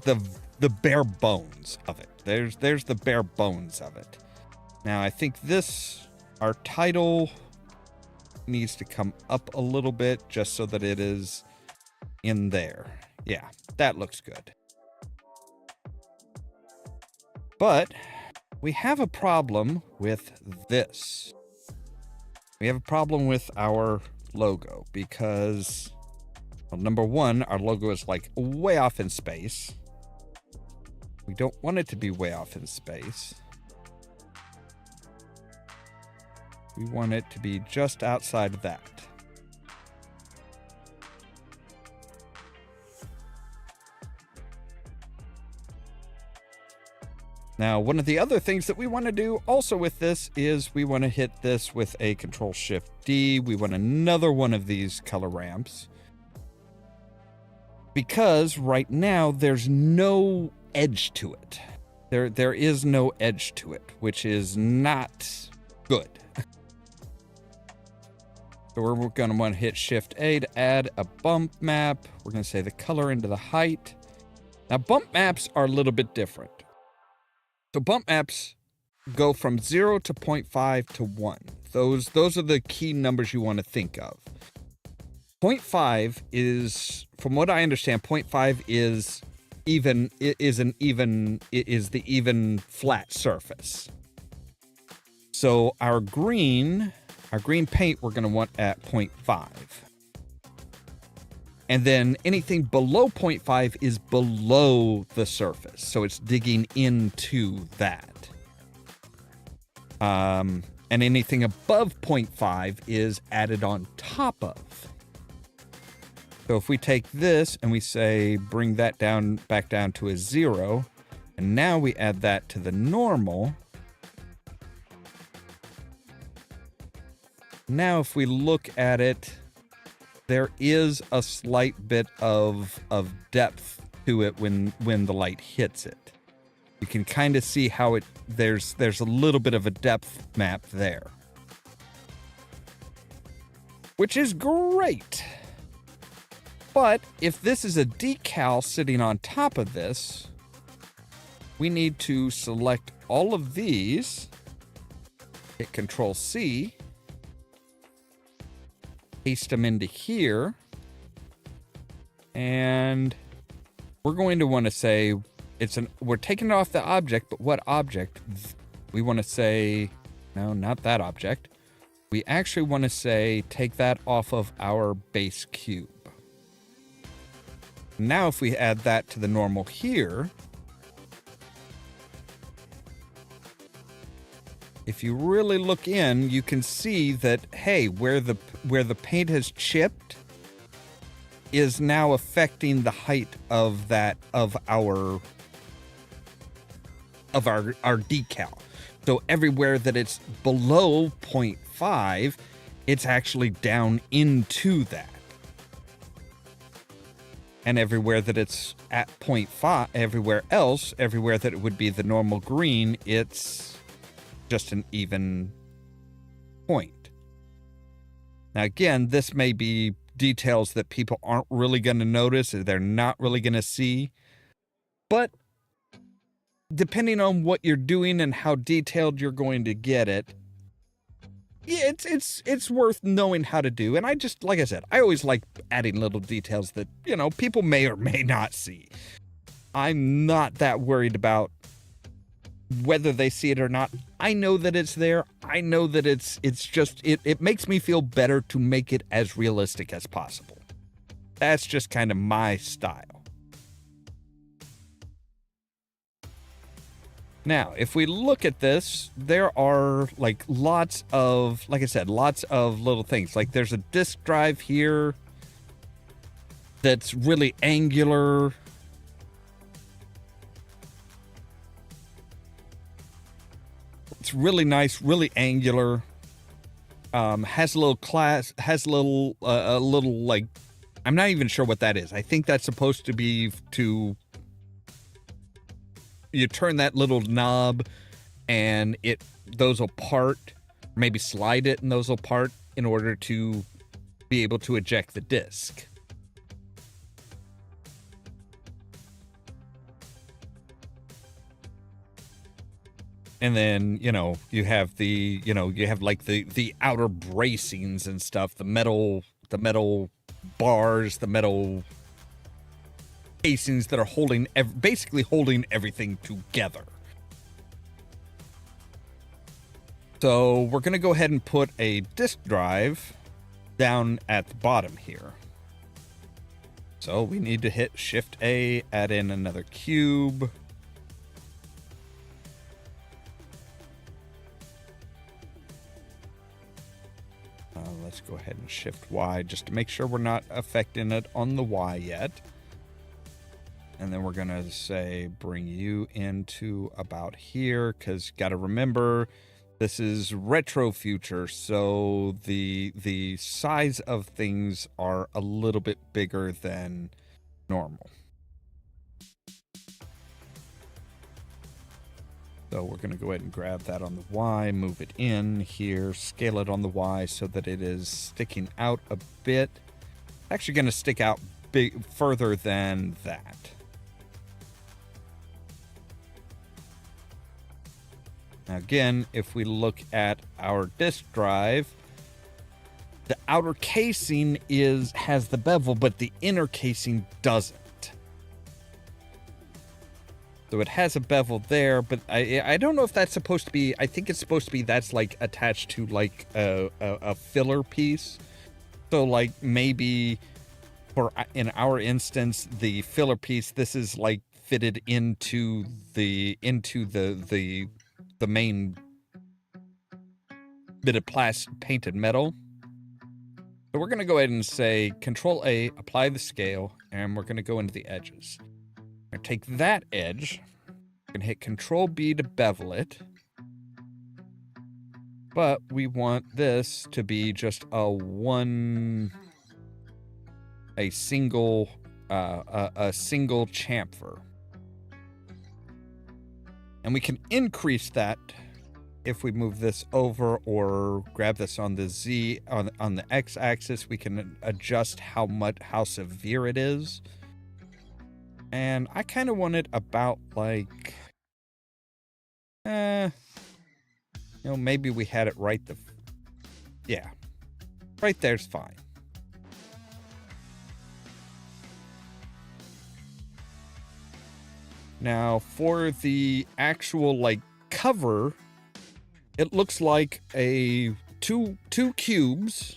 the bare bones of it. There's the bare bones of it. Now I think our title needs to come up a little bit just so that it is in there. Yeah, that looks good. But we have a problem with this. We have a problem with our logo because, well, number one, our logo is like way off in space. We don't want it to be way off in space. We want it to be just outside of that. Now, one of the other things that we want to do also with this is we want to hit this with a Control Shift D. We want another one of these color ramps. Because right now there's no edge to it. There is no edge to it, which is not good. So we're going to want to hit Shift A to add a bump map. We're going to say the color into the height. Now bump maps are a little bit different. So bump maps go from 0 to 0.5 to 1. Those are the key numbers you want to think of. 0.5 is, from what I understand, 0.5 is the even flat surface. So our green paint we're going to want at 0.5. And then anything below 0.5 is below the surface. So it's digging into that. And anything above 0.5 is added on top of. So if we take this and we say, bring that down, back down to a 0, and now we add that to the normal. Now if we look at it, there is a slight bit of depth to it when the light hits it. You can kind of see how there's a little bit of a depth map there. Which is great. But if this is a decal sitting on top of this, we need to select all of these, hit Control C, paste them into here, and we're going to want to say we're taking it off the object, but what object? We want to say, no, not that object. We actually want to say, take that off of our base cube. Now if we add that to the normal here, if you really look in, you can see that, hey, where the paint has chipped is now affecting the height of our decal. So everywhere that it's below 0.5, it's actually down into that. And everywhere that it's at 0.5, everywhere that it would be the normal green, it's just an even point. Now, again, this may be details that people aren't really going to notice, or they're not really going to see. But depending on what you're doing and how detailed you're going to get it, yeah, it's worth knowing how to do. And like I said, I always like adding little details that, people may or may not see. I'm not that worried about whether they see it or not. I know that it's there. I know that it's just, it makes me feel better to make it as realistic as possible. That's just kind of my style. Now, if we look at this, there are lots of little things. Like there's a disk drive here that's really angular. It's really nice, really angular. Has a little I'm not even sure what that is. I think that's supposed to be you turn that little knob and those will part, maybe slide it and those will part in order to be able to eject the disc. And then, you have the outer bracings and stuff, the metal bars, the metal casings that are basically holding everything together. So we're going to go ahead and put a disk drive down at the bottom here. So we need to hit Shift A, add in another cube. Let's go ahead and Shift Y just to make sure we're not affecting it on the Y yet. And then we're going to say, bring you into about here, because got to remember, this is retro future, so the size of things are a little bit bigger than normal. So we're going to go ahead and grab that on the Y, move it in here, scale it on the Y so that it is sticking out a bit. Actually going to stick out further than that. Now again, if we look at our disk drive, The outer casing has the bevel, but the inner casing doesn't. So it has a bevel there, but I don't know if that's supposed to be. I think it's supposed to be that's like attached to like a filler piece. So like maybe in our instance, the filler piece, this is like fitted into the main bit of painted metal. So we're gonna go ahead and say Control A, apply the scale, and we're gonna go into the edges. We're gonna take that edge. We're gonna hit Control B to bevel it. But we want this to be just a single chamfer. And we can increase that if we move this over or grab this on the Z on the X axis. We can adjust how severe it is. And I kind of want it about like maybe we had it right right there's fine. Now for the actual like cover, it looks like two cubes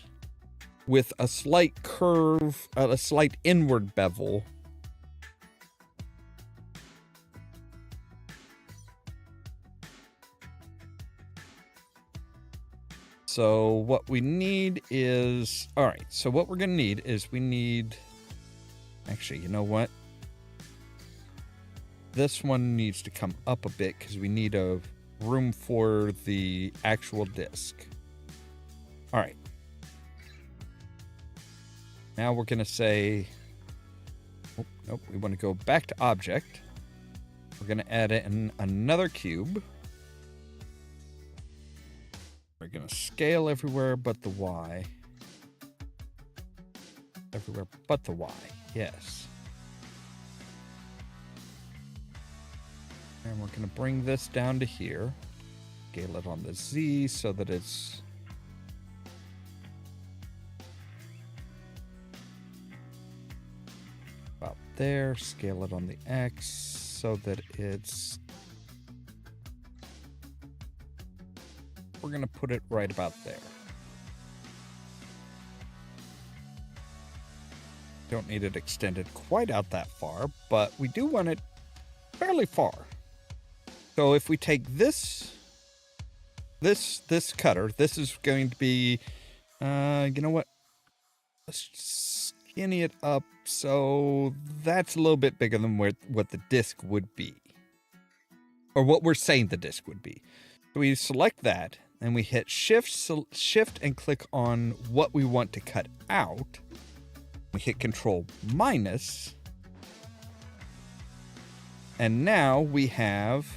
with a slight curve, a slight inward bevel. So what we need is, all right, so what we're going to need is actually, you know what? This one needs to come up a bit because we need a room for the actual disc. All right. Now we're going to say, nope, we want to go back to object. We're going to add in another cube. We're going to scale everywhere but the Y. Everywhere but the Y, yes. And we're going to bring this down to here. Scale it on the Z so that it's about there. Scale it on the X so that it's... We're going to put it right about there. Don't need it extended quite out that far, but we do want it fairly far. So if we take this cutter, this is going to be, you know what? Let's skinny it up so that's a little bit bigger than what the disc would be. Or what we're saying the disc would be. So we select that, and we hit shift and click on what we want to cut out. We hit Control minus. And now we have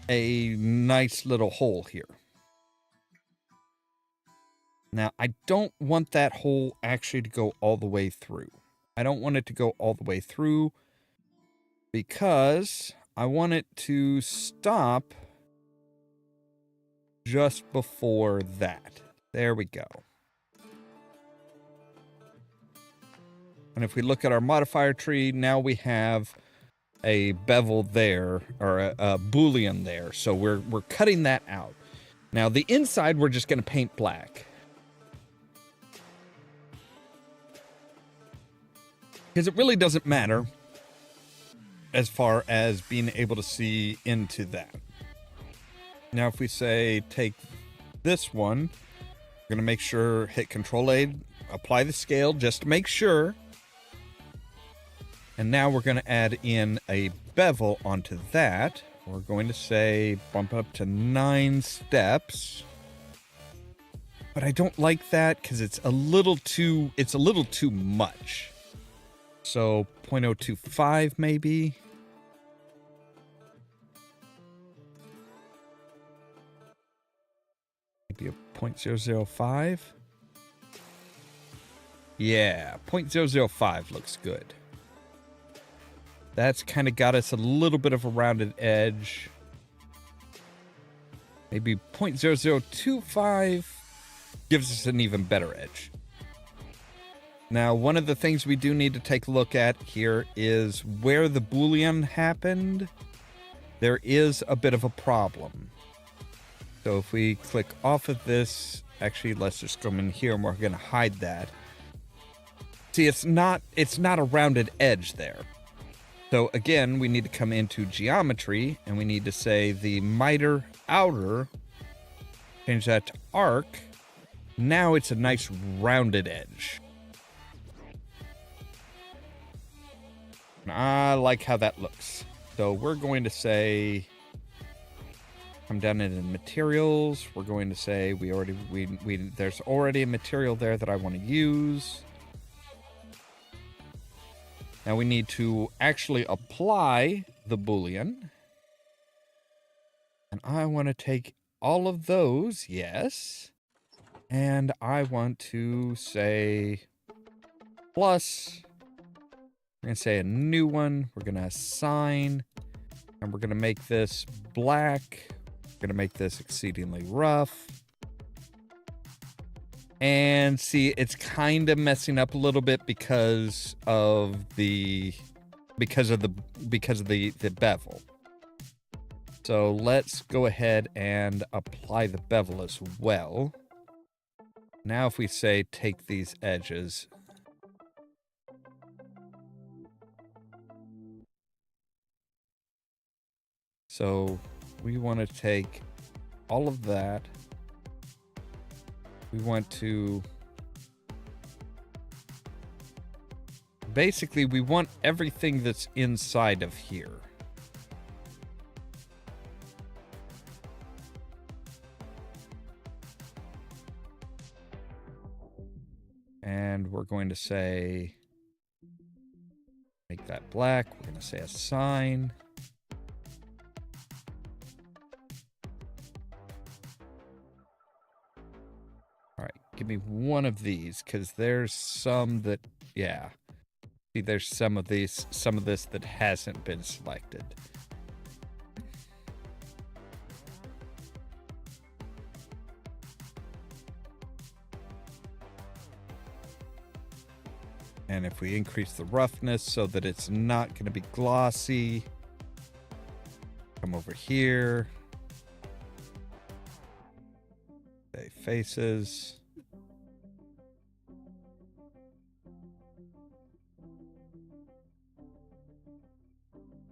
a nice little hole here. Now, I don't want that hole actually to go all the way through. I don't want it to go all the way through because I want it to stop just before that. There we go. And if we look at our modifier tree, now we have a bevel there, or a boolean there. So we're cutting that out. Now the inside we're just going to paint black. Because it really doesn't matter as far as being able to see into that. Now if we say take this one, we're going to make sure, hit Control A, apply the scale just to make sure. And now we're going to add in a bevel onto that. We're going to say bump up to 9 steps. But I don't like that because it's a little too much. So 0.025 maybe. Maybe a 0.005. Yeah, 0.005 looks good. That's kind of got us a little bit of a rounded edge. Maybe 0.0025. gives us an even better edge. Now, one of the things we do need to take a look at here is where the Boolean happened. There is a bit of a problem. So if we click off of this, actually, let's just come in here and we're going to hide that. See, it's not a rounded edge there. So again, we need to come into geometry and we need to say the miter outer, change that to arc. Now it's a nice rounded edge. And I like how that looks. So we're going to say, come down into materials. We're going to say there's already a material there that I want to use. Now we need to actually apply the Boolean. And I want to take all of those, yes. And I want to say plus. We're going to say a new one. We're going to assign. And we're going to make this black. We're going to make this exceedingly rough. And see, it's kind of messing up a little bit because of the bevel. So let's go ahead and apply the bevel as well. Now if we say take these edges. So we want to take all of that. We want to basically we want everything that's inside of here. And we're going to say make that black. We're going to say assign. Give me one of these, because there's some that, yeah. See, there's some of this that hasn't been selected. And if we increase the roughness so that it's not going to be glossy, come over here. Say faces.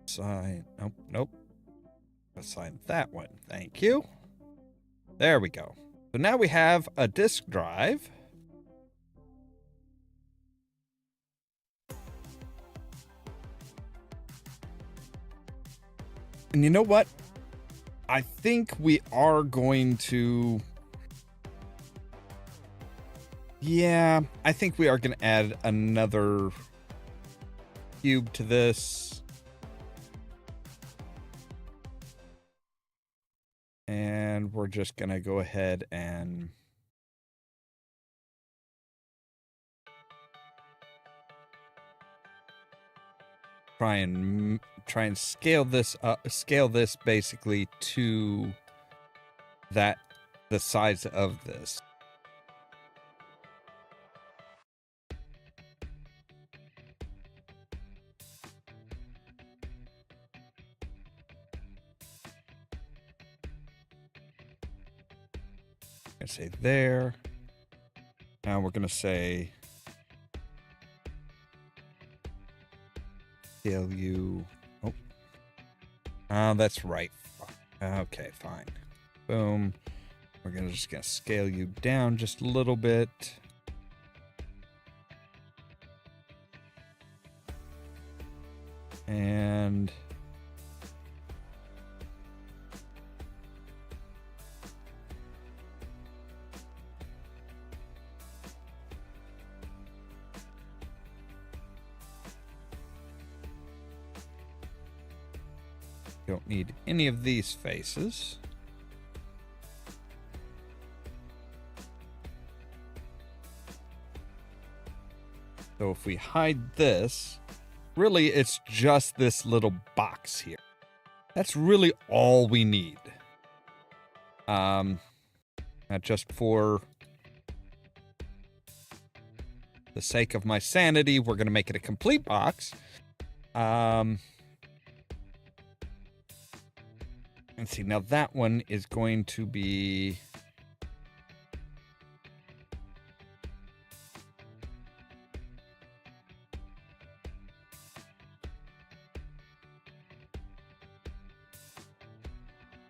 Assign, nope. Assign that one. Thank you. There we go. So now we have a disk drive. And you know what? I think we are going to... Yeah, I think we are going to add another cube to this. And we're just going to go ahead and try and scale this up, scale this basically to the size of this. I'm going to say there. Now we're going to say scale you. Oh, that's right. Okay, fine. Boom. We're just gonna scale you down just a little bit. And don't need any of these faces. So if we hide this, really it's just this little box here. That's really all we need. Not just for the sake of my sanity, we're going to make it a complete box. Let's see. Now that one is going to be...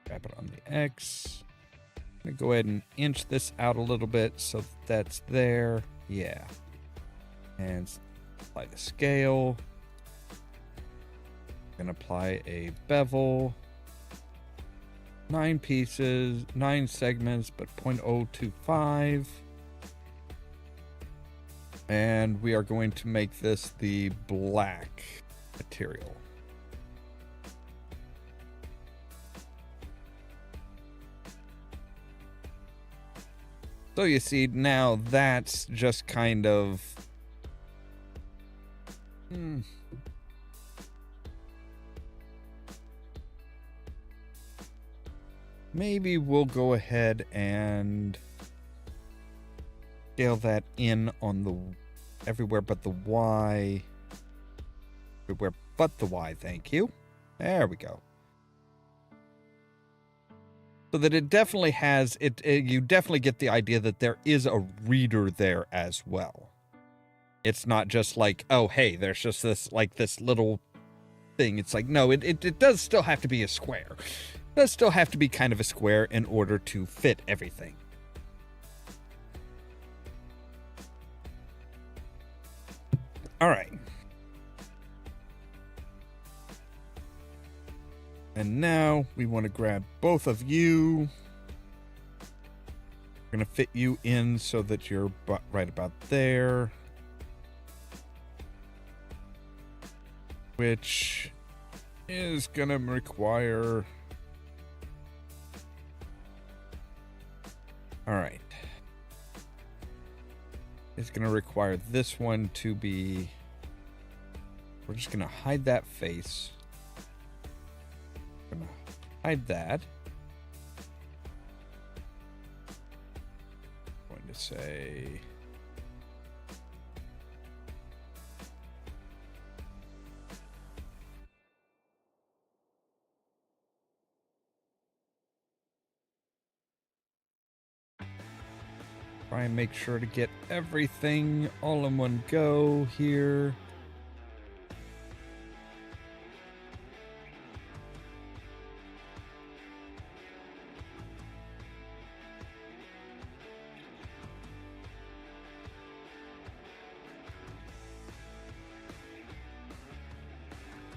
Grab it on the X. I'm going to go ahead and inch this out a little bit so that's there. Yeah. And apply the scale. I'm going to apply a bevel. 9 pieces, 9 segments, but 0.025. And we are going to make this the black material. So you see, now that's just kind of... Maybe we'll go ahead and scale that in on the everywhere but the Y. Everywhere but the Y, thank you. There we go. So that it definitely has, you definitely get the idea that there is a reader there as well. It's not just like, oh, hey, there's just this, like, this little thing. It's like, no, it does still have to be a square. It does still have to be kind of a square in order to fit everything. All right. And now we want to grab both of you. We're going to fit you in so that you're right about there. Which is going to require... All right. It's going to require this one to be... We're just going to hide that face. Gonna hide that. Going to say try and make sure to get everything all in one go here.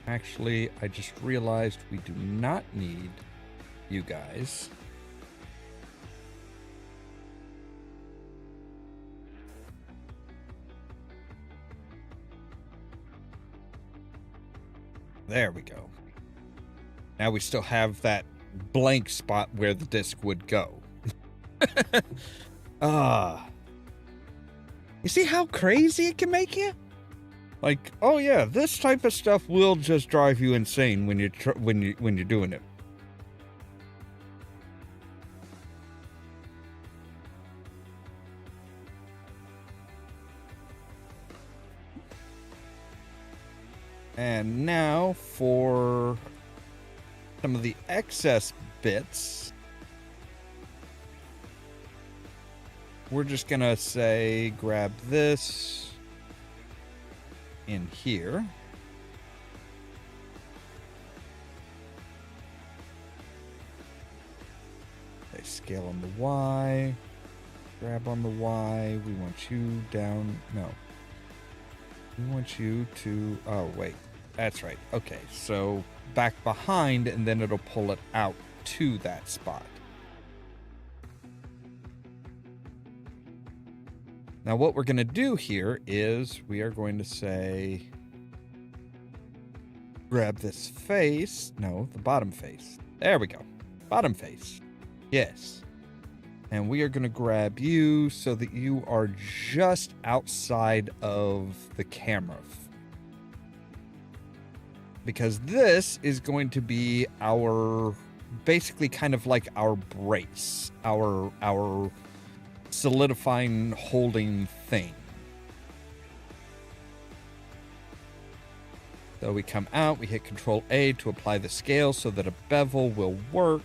Actually, I just realized we do not need you guys. There we go. Now we still have that blank spot where the disc would go. You see how crazy it can make you? Like, oh yeah, this type of stuff will just drive you insane when you're doing it. And now for some of the excess bits, we're just gonna say grab this in here. Okay, scale on the Y, grab on the Y. We want you down. No, we want you to, oh wait, that's right. Okay, so back behind, and then it'll pull it out to that spot. Now what we're going to do here is we are going to say, grab this face. No, the bottom face. There we go. Bottom face. Yes. And we are going to grab you so that you are just outside of the camera. Because this is going to be our, basically kind of like our brace, our solidifying holding thing. So we come out, we hit Control A to apply the scale so that a bevel will work.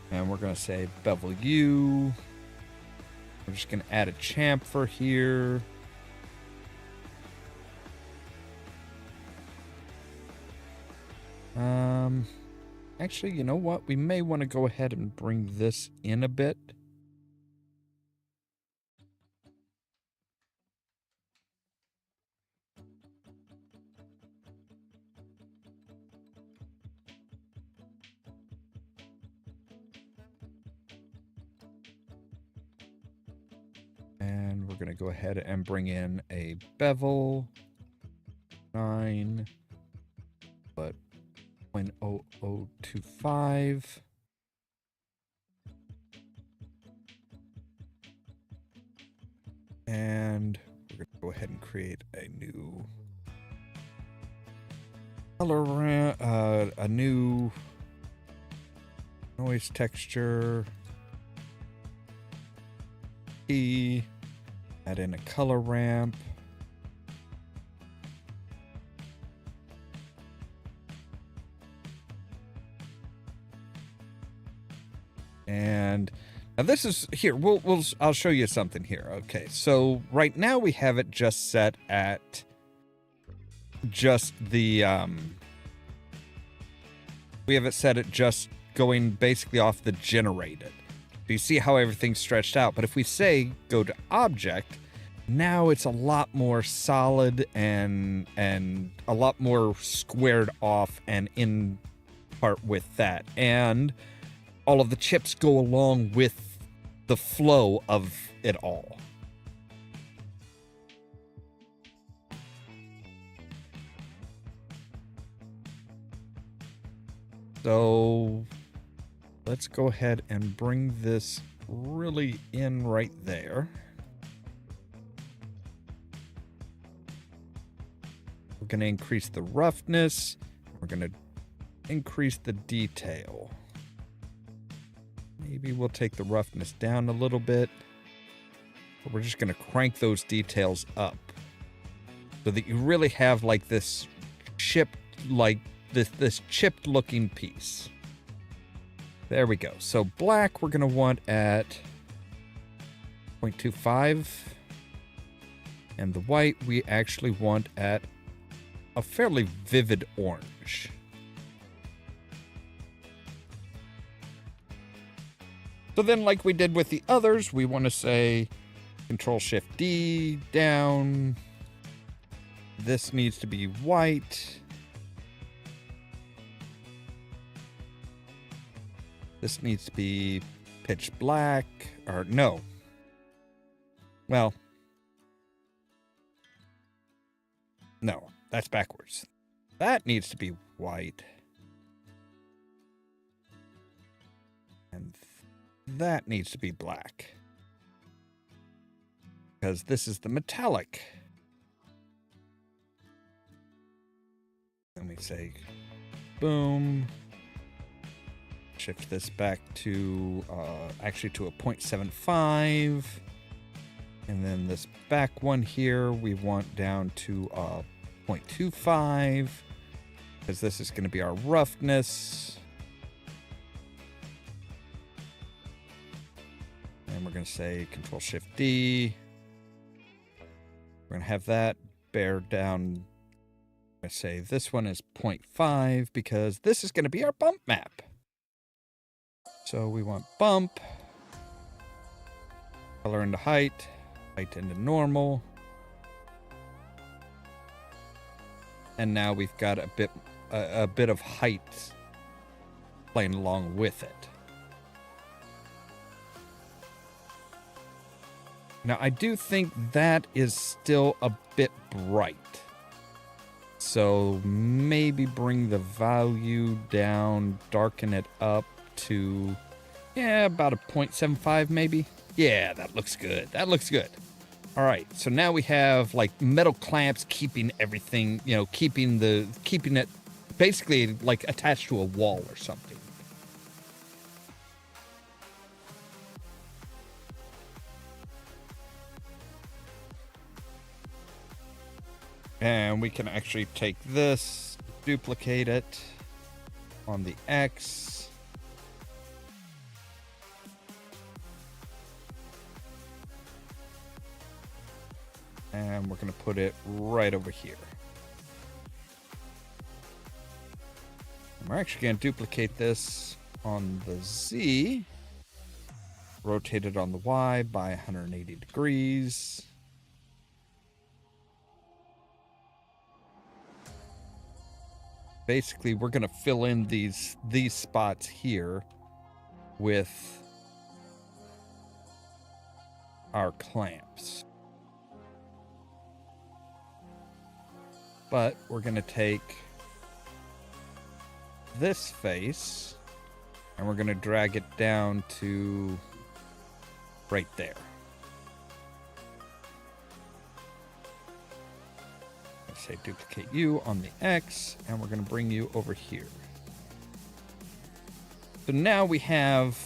And we're going to say bevel U. We're just going to add a chamfer here. Actually, you know what? We may want to go ahead and bring this in a bit. And we're going to go ahead and bring in a bevel 9, but 0.0025. And we're going to go ahead and create a new color, a new noise texture. Add in a color ramp. And now this is here. I'll show you something here. Okay, so right now we have it just set at just the we have it set at just going basically off the generated. So you see how everything's stretched out. But if we say go to object, now it's a lot more solid and a lot more squared off and in part with that. And all of the chips go along with the flow of it all. So let's go ahead and bring this really in right there. We're going to increase the roughness. We're going to increase the detail. Maybe we'll take the roughness down a little bit. But we're just going to crank those details up so that you really have like this chipped, like this chipped looking piece. There we go. So black we're going to want at 0.25. And the white we actually want at a fairly vivid orange. So then, like we did with the others, we want to say Control-Shift-D down. This needs to be white. This needs to be pitch black, or no. Well, no, that's backwards. That needs to be white. And that needs to be black. Because this is the metallic. Let me say, boom. Shift this back to, actually to a 0.75. And then this back one here, we want down to 0.25. Because this is going to be our roughness. And we're going to say Control-Shift-D. We're going to have that bear down. I say this one is 0.5 because this is going to be our bump map. So we want bump, color into height, height into normal. And now we've got a bit of height playing along with it. Now I do think that is still a bit bright. So maybe bring the value down, darken it up to, yeah, about a 0.75 maybe. Yeah, that looks good. That looks good. All right, so now we have like metal clamps keeping everything, you know, keeping it basically like attached to a wall or something. And we can actually take this, duplicate it on the X. And we're going to put it right over here. And we're actually going to duplicate this on the Z. Rotate it on the Y by 180 degrees. Basically, we're going to fill in these spots here with our clamps. But we're going to take this face and we're going to drag it down to right there. Let's say duplicate you on the X, and we're going to bring you over here. So now we have,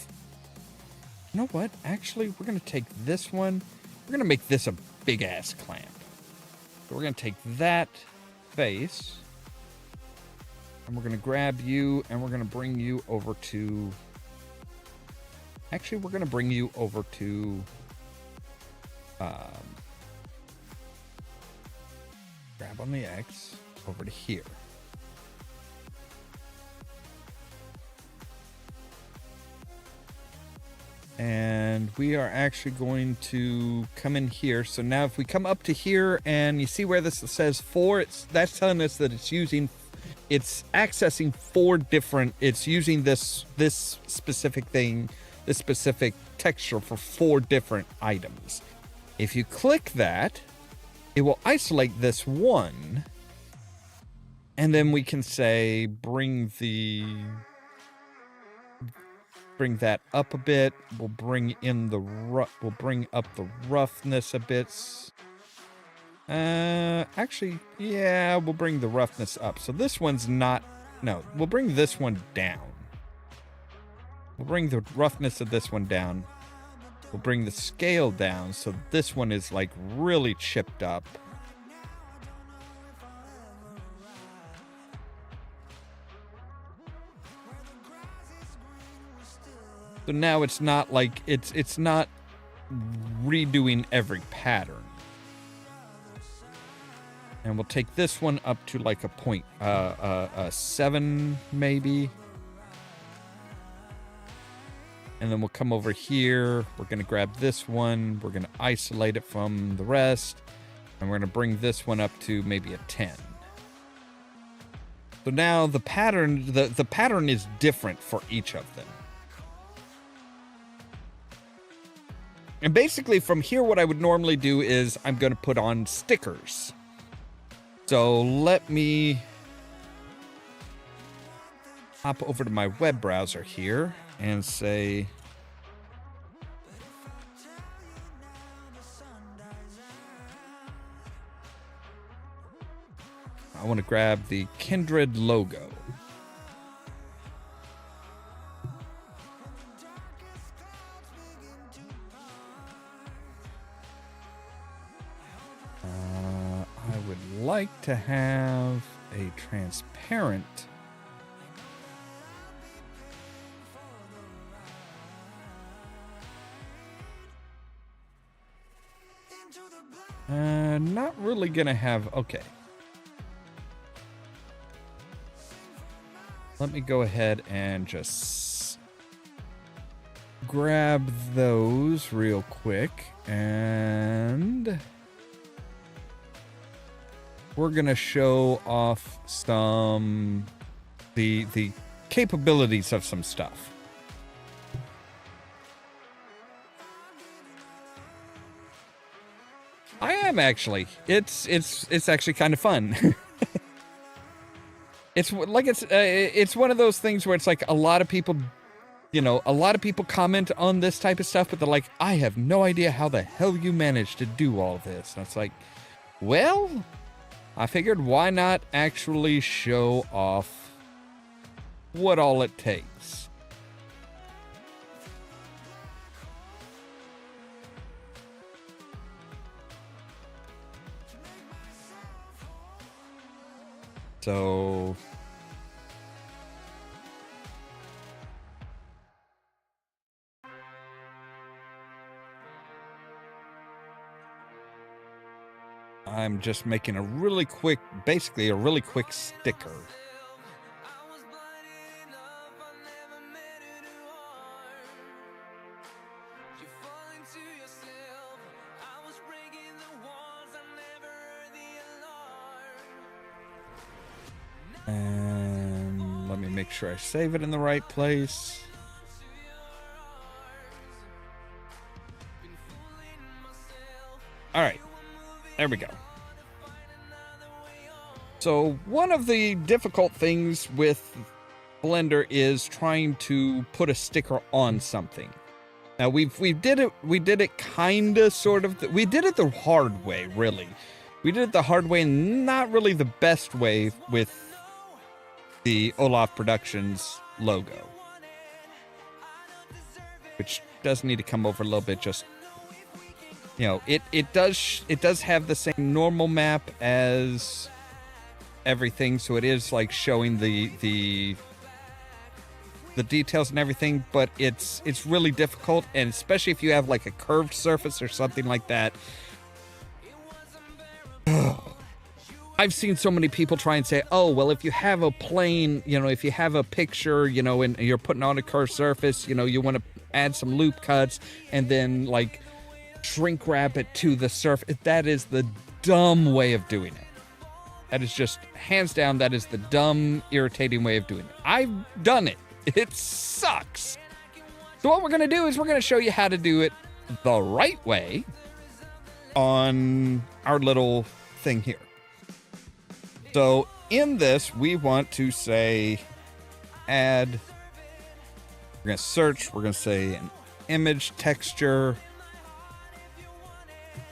you know what? Actually, we're going to take this one. We're going to make this a big ass clamp. So we're going to take that face, and we're going to grab you, and we're going to bring you over to, actually, we're going to bring you over to, grab on the X, over to here. And we are actually going to come in here. So now if we come up to here and you see where this says 4, that's telling us that it's accessing 4 different, it's using this specific thing, this specific texture for 4 different items. If you click that, it will isolate this one. And then we can say bring that up a bit. We'll bring up the roughness a bit. Actually, yeah, we'll bring the roughness up. So this one's not, no, we'll bring this one down. We'll bring the roughness of this one down. We'll bring the scale down. So this one is like really chipped up. So now it's not like, it's not redoing every pattern. And we'll take this one up to like a 7 maybe. And then we'll come over here. We're going to grab this one. We're going to isolate it from the rest. And we're going to bring this one up to maybe a 10. So now the pattern, the pattern is different for each of them. And basically from here, what I would normally do is I'm going to put on stickers. So let me hop over to my web browser here and say, I want to grab the Kindred logo. I would like to have a transparent not really gonna have, okay. Let me go ahead and just grab those real quick, and we're gonna show off some the capabilities of some stuff. I am actually. It's actually kind of fun. It's like it's one of those things where it's like a lot of people, you know, a lot of people comment on this type of stuff, but they're like, I have no idea how the hell you managed to do all this. And it's like, well, I figured why not actually show off what all it takes. So I'm just making a really quick, basically a really quick sticker. And let me make sure I save it in the right place. All right, there we go. So one of the difficult things with Blender is trying to put a sticker on something. Now we did it kind of sort of, we did it the hard way, really. We did it the hard way and not really the best way with the Ollamh Productions logo, which does need to come over a little bit. Just, you know, it does have the same normal map as everything, so it is like showing the details and everything, but it's really difficult, and especially if you have like a curved surface or something like that. I've seen so many people try and say, oh, well, if you have a plane, you know, if you have a picture, you know, and you're putting on a curved surface, you know, you want to add some loop cuts and then like shrink wrap it to the surface. That is the dumb way of doing it. That is just, hands down, that is the dumb, irritating way of doing it. I've done it. It sucks. So what we're going to do is we're going to show you how to do it the right way on our little thing here. So in this, we want to say add, we're going to search, we're going to say an image texture.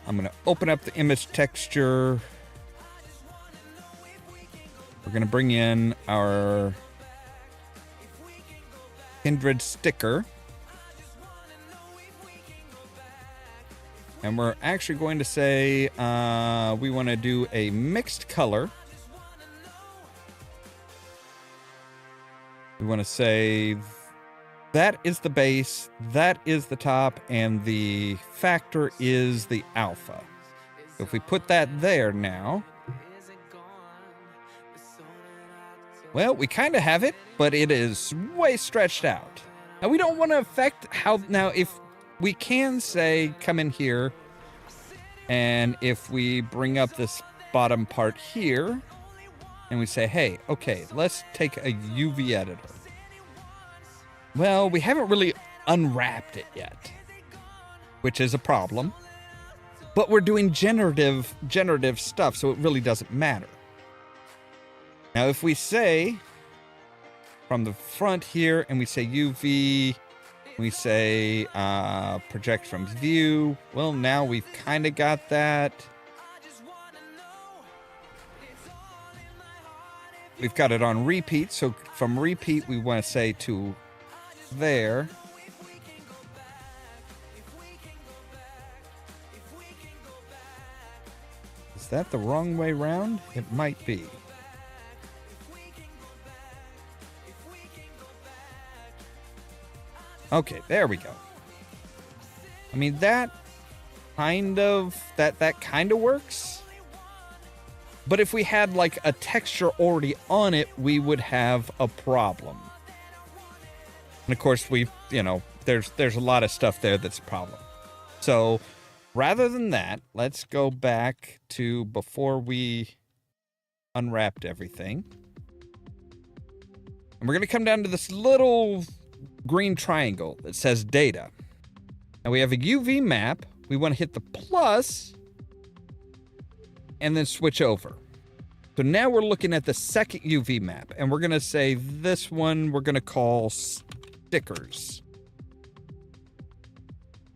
I'm going to open up the image texture. We're going to bring in our Kindred sticker. And we're actually going to say we want to do a mixed color. We want to say that is the base, that is the top, and the factor is the alpha. So if we put that there now, well, we kind of have it, but it is way stretched out. Now, we don't want to affect how... Now, if we can say, come in here, and if we bring up this bottom part here, and we say, hey, okay, let's take a UV editor. Well, we haven't really unwrapped it yet, which is a problem. But we're doing generative stuff, so it really doesn't matter. Now, if we say from the front here, and we say UV, we say project from view, well, now we've kind of got that. We've got it on repeat, so from repeat, we want to say to there. Is that the wrong way around? It might be. Okay, there we go. I mean, that kind of works. But if we had like a texture already on it, we would have a problem. And of course, there's a lot of stuff there that's a problem. So rather than that, let's go back to before we unwrapped everything. And we're going to come down to this little green triangle that says data. And we have a UV map. We want to hit the plus and then switch over. So now we're looking at the second UV map, and we're going to say this one we're going to call stickers.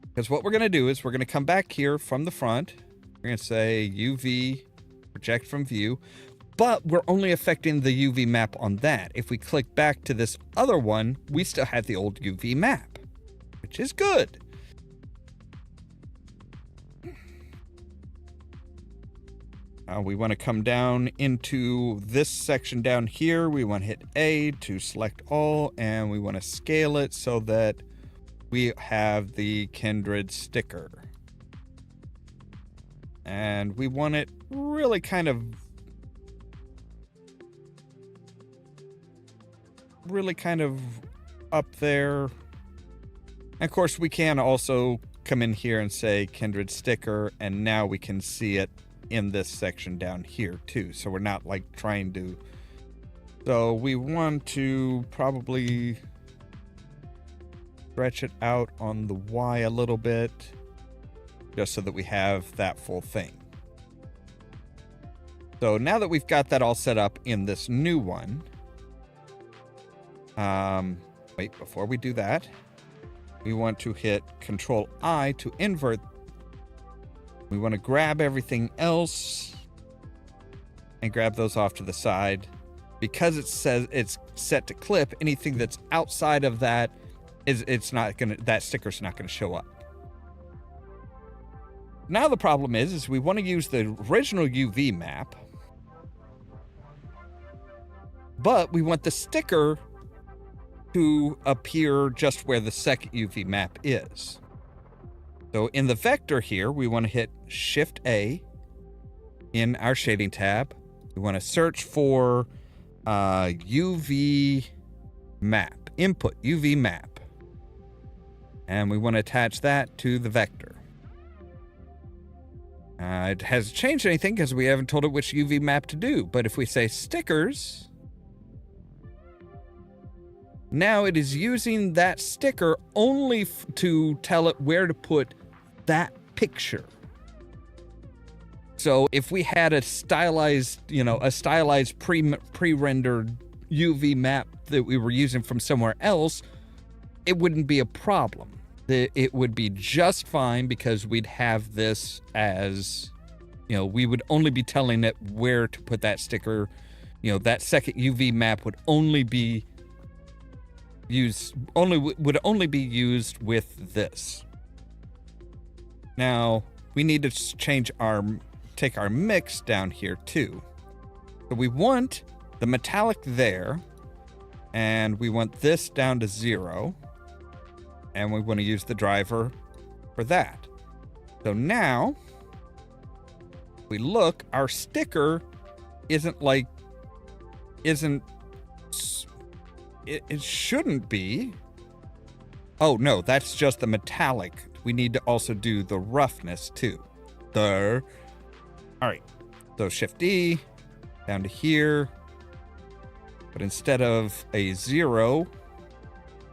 Because what we're going to do is we're going to come back here from the front. We're going to say UV, project from view, but we're only affecting the UV map on that. If we click back to this other one, we still have the old UV map, which is good. We want to come down into this section down here. We want to hit A to select all, and we want to scale it so that we have the kindred sticker. And we want it really kind of up there. And of course, we can also come in here and say kindred sticker, and now we can see it in this section down here too. So we're not like trying to. So we want to probably stretch it out on the Y a little bit, just so that we have that full thing. So now that we've got that all set up in this new one, wait, before we do that, we want to hit Control I to invert. We want to grab everything else and grab those off to the side. Because it says it's set to clip, anything that's outside of that that sticker's not gonna show up. Now the problem is we want to use the original UV map, but we want the sticker to appear just where the second UV map is. So in the vector here, we want to hit Shift A in our shading tab. We want to search for UV map, input UV map. And we want to attach that to the vector. It hasn't changed anything because we haven't told it which UV map to do. But if we say stickers, now it is using that sticker only to tell it where to put that picture. So if we had a stylized, pre-rendered UV map that we were using from somewhere else, it wouldn't be a problem. It would be just fine because we'd have this as, we would only be telling it where to put that sticker. That second UV map would only be used with this. Now we need to take our mix down here too. So we want the metallic there, and we want this down to 0. And we want to use the driver for that. So now, we look, our sticker it shouldn't be. Oh no, that's just the metallic. We need to also do the roughness too. All right, so Shift D down to here. But instead of a 0,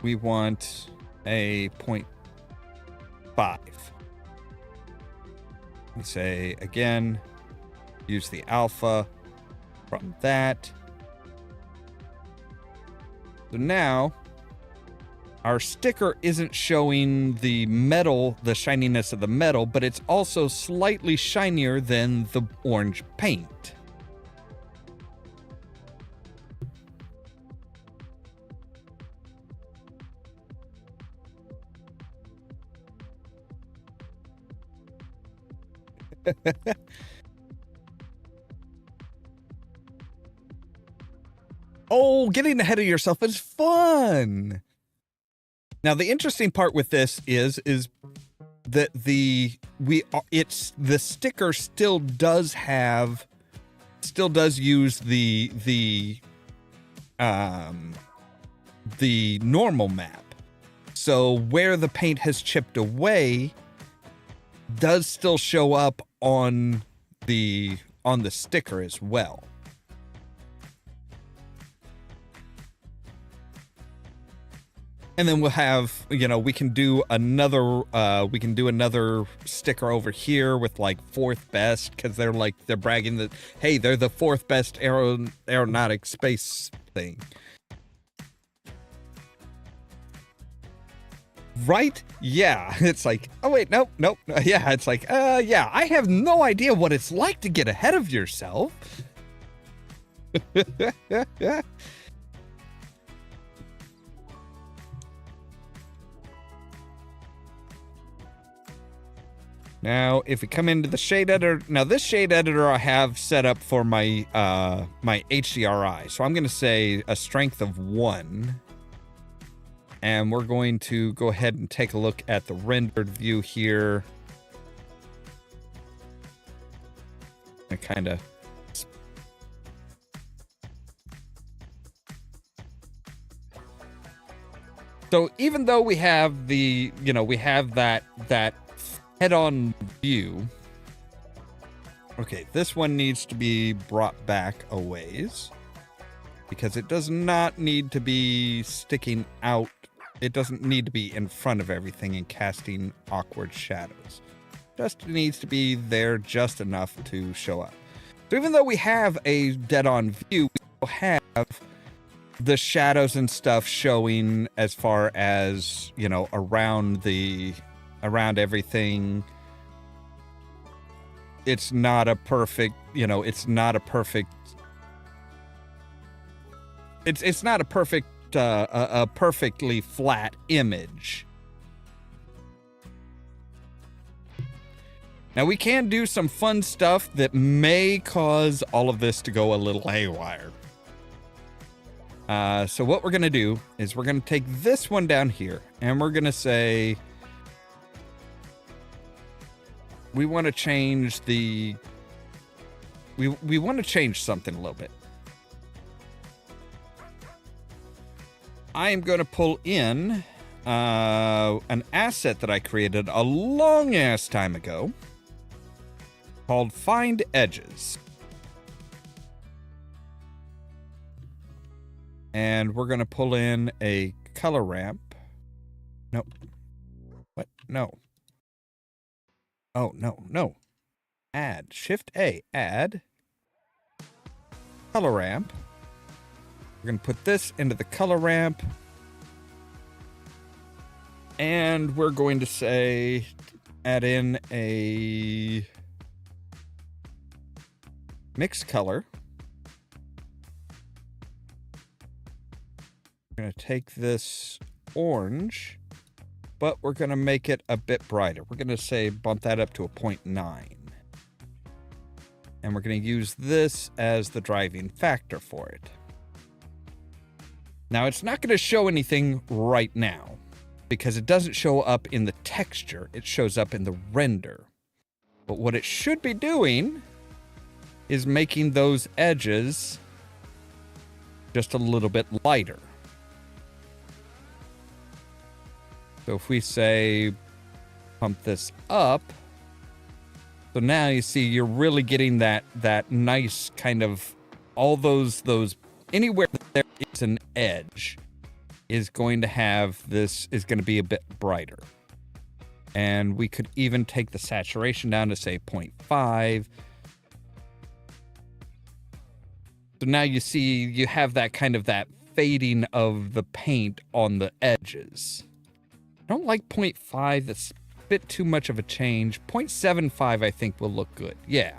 we want a 0.5. We say again, use the alpha from that. So now our sticker isn't showing the metal, the shininess of the metal, but it's also slightly shinier than the orange paint. Oh, getting ahead of yourself is fun. Now, the interesting part with this is that the sticker still does use the normal map. So where the paint has chipped away does still show up on the sticker as well. And then we'll have, we can do another sticker over here with like 4th best, because they're bragging that, hey, they're the 4th best aeronautic space thing. Right? Yeah. It's like, oh wait, nope. Yeah, it's like, yeah, I have no idea what it's like to get ahead of yourself. Now, if we come into the shade editor, now this shade editor I have set up for my my HDRI. So I'm going to say a strength of 1. And we're going to go ahead and take a look at the rendered view here. I kind of... So even though we have the, you know, we have that head-on view. Okay, this one needs to be brought back a ways because it does not need to be sticking out. It doesn't need to be in front of everything and casting awkward shadows. Just needs to be there just enough to show up. So even though we have a dead-on view, we still have the shadows and stuff showing as far as, you know, around everything. It's not a perfect, you know, it's not a perfect a perfectly flat image. Now we can do some fun stuff that may cause all of this to go a little haywire. So what we're going to do is we're going to take this one down here and we're going to say we want to change the we want to change something a little bit. I am going to pull in an asset that I created a long ass time ago called Find Edges. And we're going to pull in a color ramp. Nope. What? No. Oh, no. Add. Shift A. Add. Color ramp. We're going to put this into the color ramp. And we're going to say, add in a mixed color. We're going to take this orange, but we're going to make it a bit brighter. We're going to say bump that up to a 0.9. And we're going to use this as the driving factor for it. Now, it's not going to show anything right now because it doesn't show up in the texture. It shows up in the render. But what it should be doing is making those edges just a little bit lighter. So if we say pump this up, so now you see you're really getting that nice kind of all those anywhere that there is an edge is going to have this is going to be a bit brighter. And we could even take the saturation down to say 0.5. So now you see you have that kind of that fading of the paint on the edges. I don't like 0.5. That's a bit too much of a change. 0.75 I think will look good. Yeah.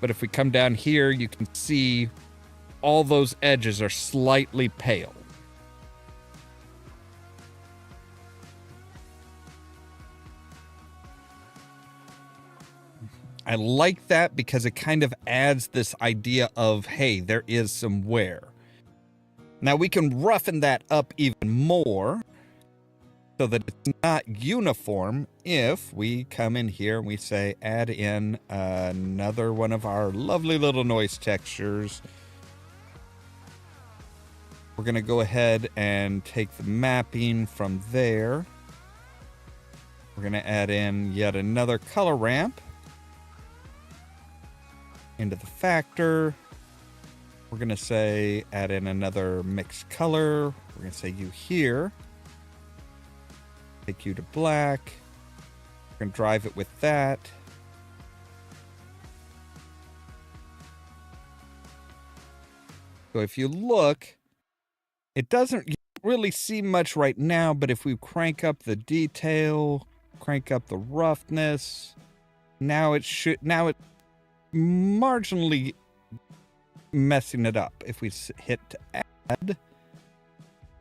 But if we come down here, you can see all those edges are slightly pale. I like that because it kind of adds this idea of, hey, there is some wear. Now we can roughen that up even more so that it's not uniform if we come in here and we say add in another one of our lovely little noise textures. We're going to go ahead and take the mapping from there. We're going to add in yet another color ramp into the factor. We're going to say add in another mixed color. We're going to say you here. Take you to black. We're going to drive it with that. So if you look, it doesn't you don't really see much right now, but if we crank up the detail, crank up the roughness, now it's marginally messing it up. If we hit to add,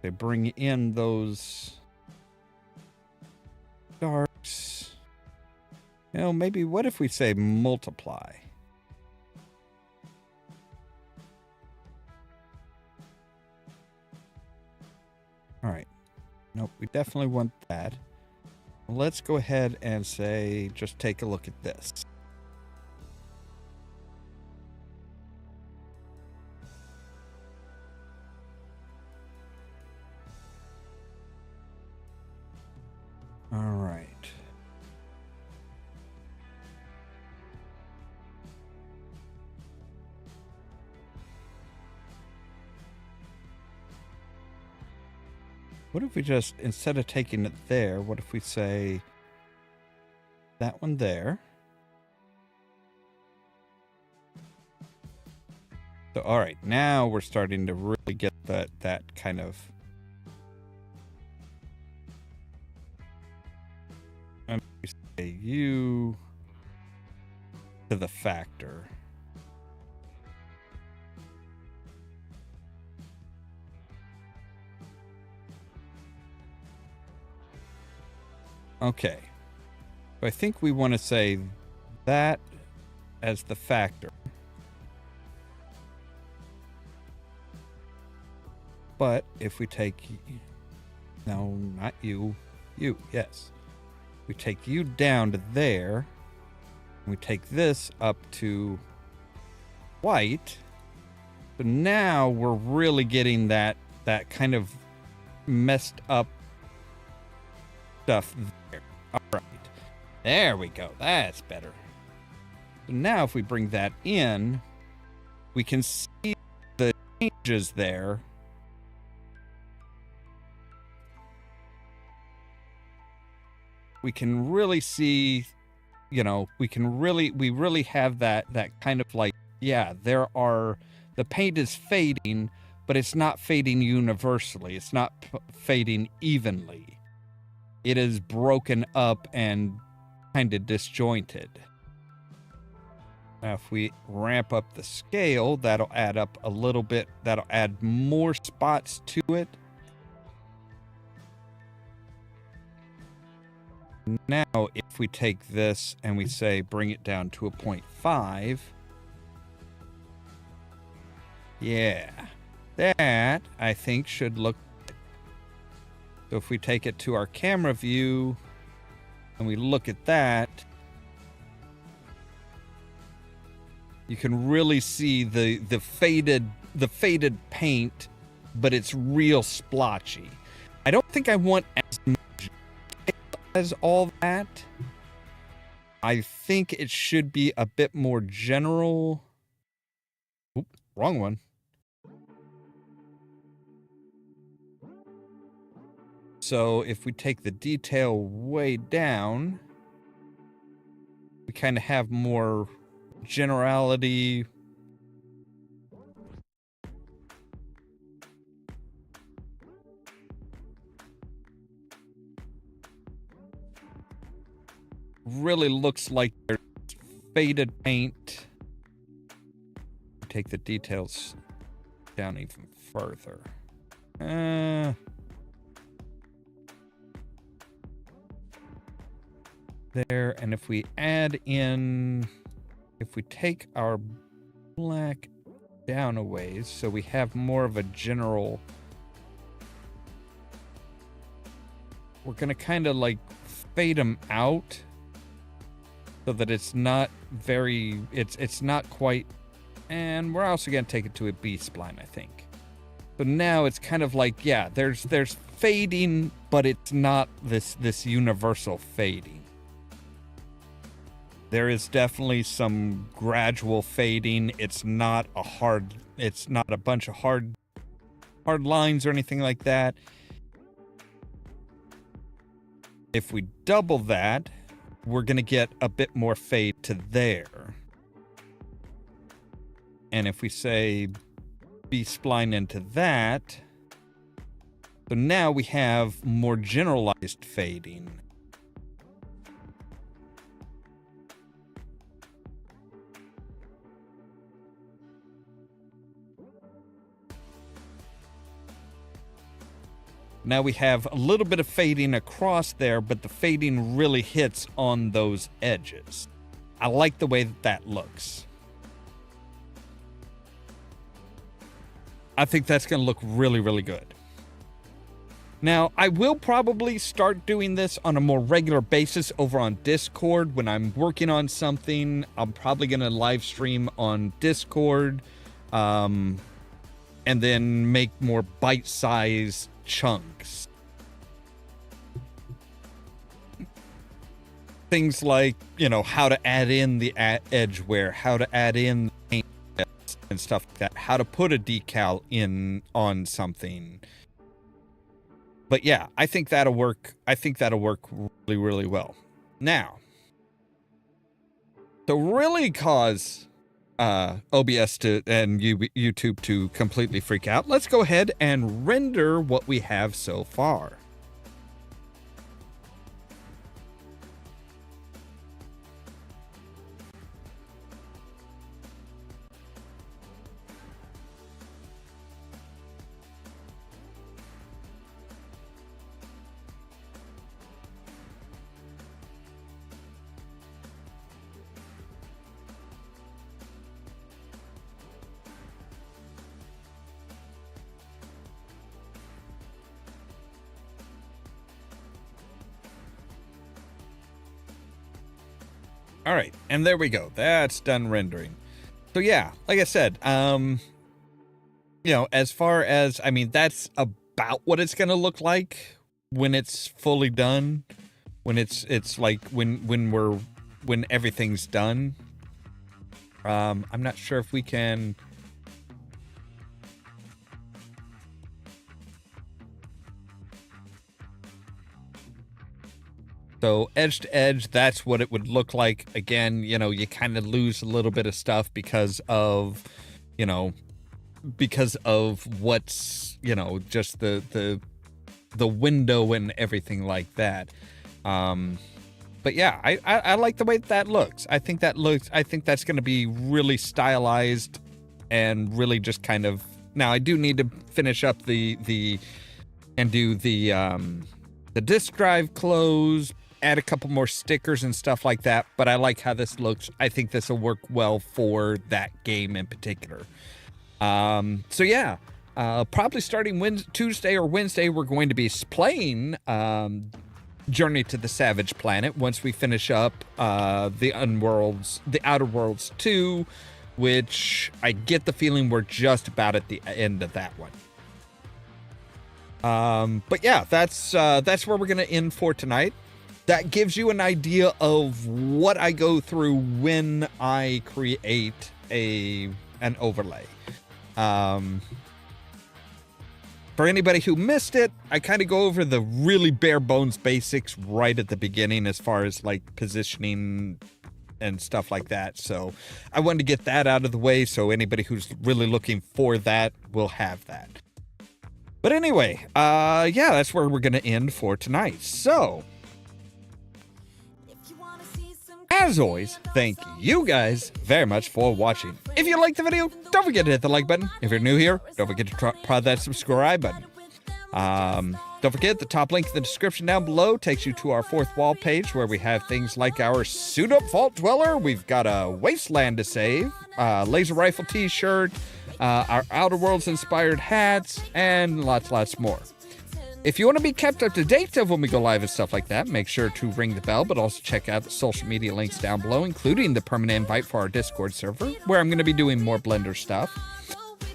They bring in those darks. You know, maybe what if we say multiply? All right. Nope, we definitely want that. Let's go ahead and say, just take a look at this. All right. What if we just, instead of taking it there, what if we say that one there? So, all right, now we're starting to really get that kind of... And we say U to the factor. Okay. So I think we want to say that as the factor. But if we take... No, not U. U, yes. We take U down to there. We take this up to white. So now we're really getting that kind of messed up stuff there. All right. There we go. That's better. So now if we bring that in, we can see the changes there. We can really see, you know, we really have that kind of like, yeah, the paint is fading, but it's not fading universally. It's not fading evenly. It is broken up and kind of disjointed. Now, if we ramp up the scale, that'll add up a little bit. That'll add more spots to it. Now, if we take this and we say bring it down to a 0.5, yeah, that I think should look good. So if we take it to our camera view and we look at that, you can really see the faded paint, but it's real splotchy. I don't think I want as much as all that. I think it should be a bit more general. Oop, wrong one. So if we take the detail way down, we kind of have more generality. Really looks like there's faded paint. Take the details down even further. There, and if we add in, if we take our black down a ways, so we have more of a general, we're gonna kind of like fade them out so that it's not very, it's not quite, and we're also gonna take it to a B-spline, I think. So now it's kind of like, yeah, there's fading, but it's not this universal fading. There is definitely some gradual fading. It's not a bunch of hard lines or anything like that. If we double that, we're going to get a bit more fade to there. And if we say B-spline into that, so now we have more generalized fading. Now we have a little bit of fading across there, but the fading really hits on those edges. I like the way that that looks. I think that's going to look really, really good. Now, I will probably start doing this on a more regular basis over on Discord. When I'm working on something, I'm probably going to live stream on Discord, and then make more bite-sized chunks. Things like, you know, how to add in the edge wear, how to add in paint and stuff like that, how to put a decal in on something. But yeah, I think that'll work. I think that'll work really, really well. Now, to really cause OBS and YouTube to completely freak out, let's go ahead and render what we have so far. All right, and there we go. That's done rendering. So yeah, like I said, you know, as far as, I mean, that's about what it's going to look like when it's fully done. When it's like when everything's done. I'm not sure if we can. So edge to edge, that's what it would look like. Again, you know, you kind of lose a little bit of stuff because of, you know, because of what's, you know, just the window and everything like that. But yeah, I like the way that looks. I think that's going to be really stylized and really just kind of. Now I do need to finish up the disk drive close, add a couple more stickers and stuff like that, but I like how this looks. I think this will work well for that game in particular. So yeah, probably starting Tuesday or Wednesday, we're going to be playing Journey to the Savage Planet once we finish up the Outer Worlds 2, which I get the feeling we're just about at the end of that one. But yeah, that's where we're gonna end for tonight. That gives you an idea of what I go through when I create an overlay. For anybody who missed it, I kind of go over the really bare bones basics right at the beginning as far as like positioning and stuff like that. So I wanted to get that out of the way so anybody who's really looking for that will have that. But anyway, yeah, that's where we're going to end for tonight. So, as always, thank you guys very much for watching. If you liked the video, don't forget to hit the like button. If you're new here, don't forget to prod that subscribe button. Don't forget, the top link in the description down below takes you to our fourth wall page where we have things like our Suit Up Vault Dweller. We've got a Wasteland to save, laser rifle t-shirt, our Outer Worlds inspired hats, and lots more. If you want to be kept up to date of when we go live and stuff like that, make sure to ring the bell, but also check out the social media links down below, including the permanent invite for our Discord server, where I'm going to be doing more Blender stuff.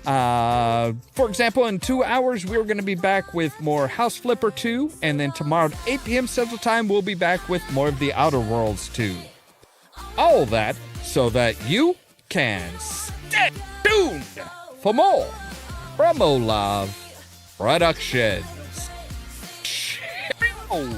For example, in 2 hours, we're going to be back with more House Flipper 2, and then tomorrow at 8 p.m. Central Time, we'll be back with more of the Outer Worlds 2. All that so that you can stay tuned for more from Ollamh Productions. Cheerio!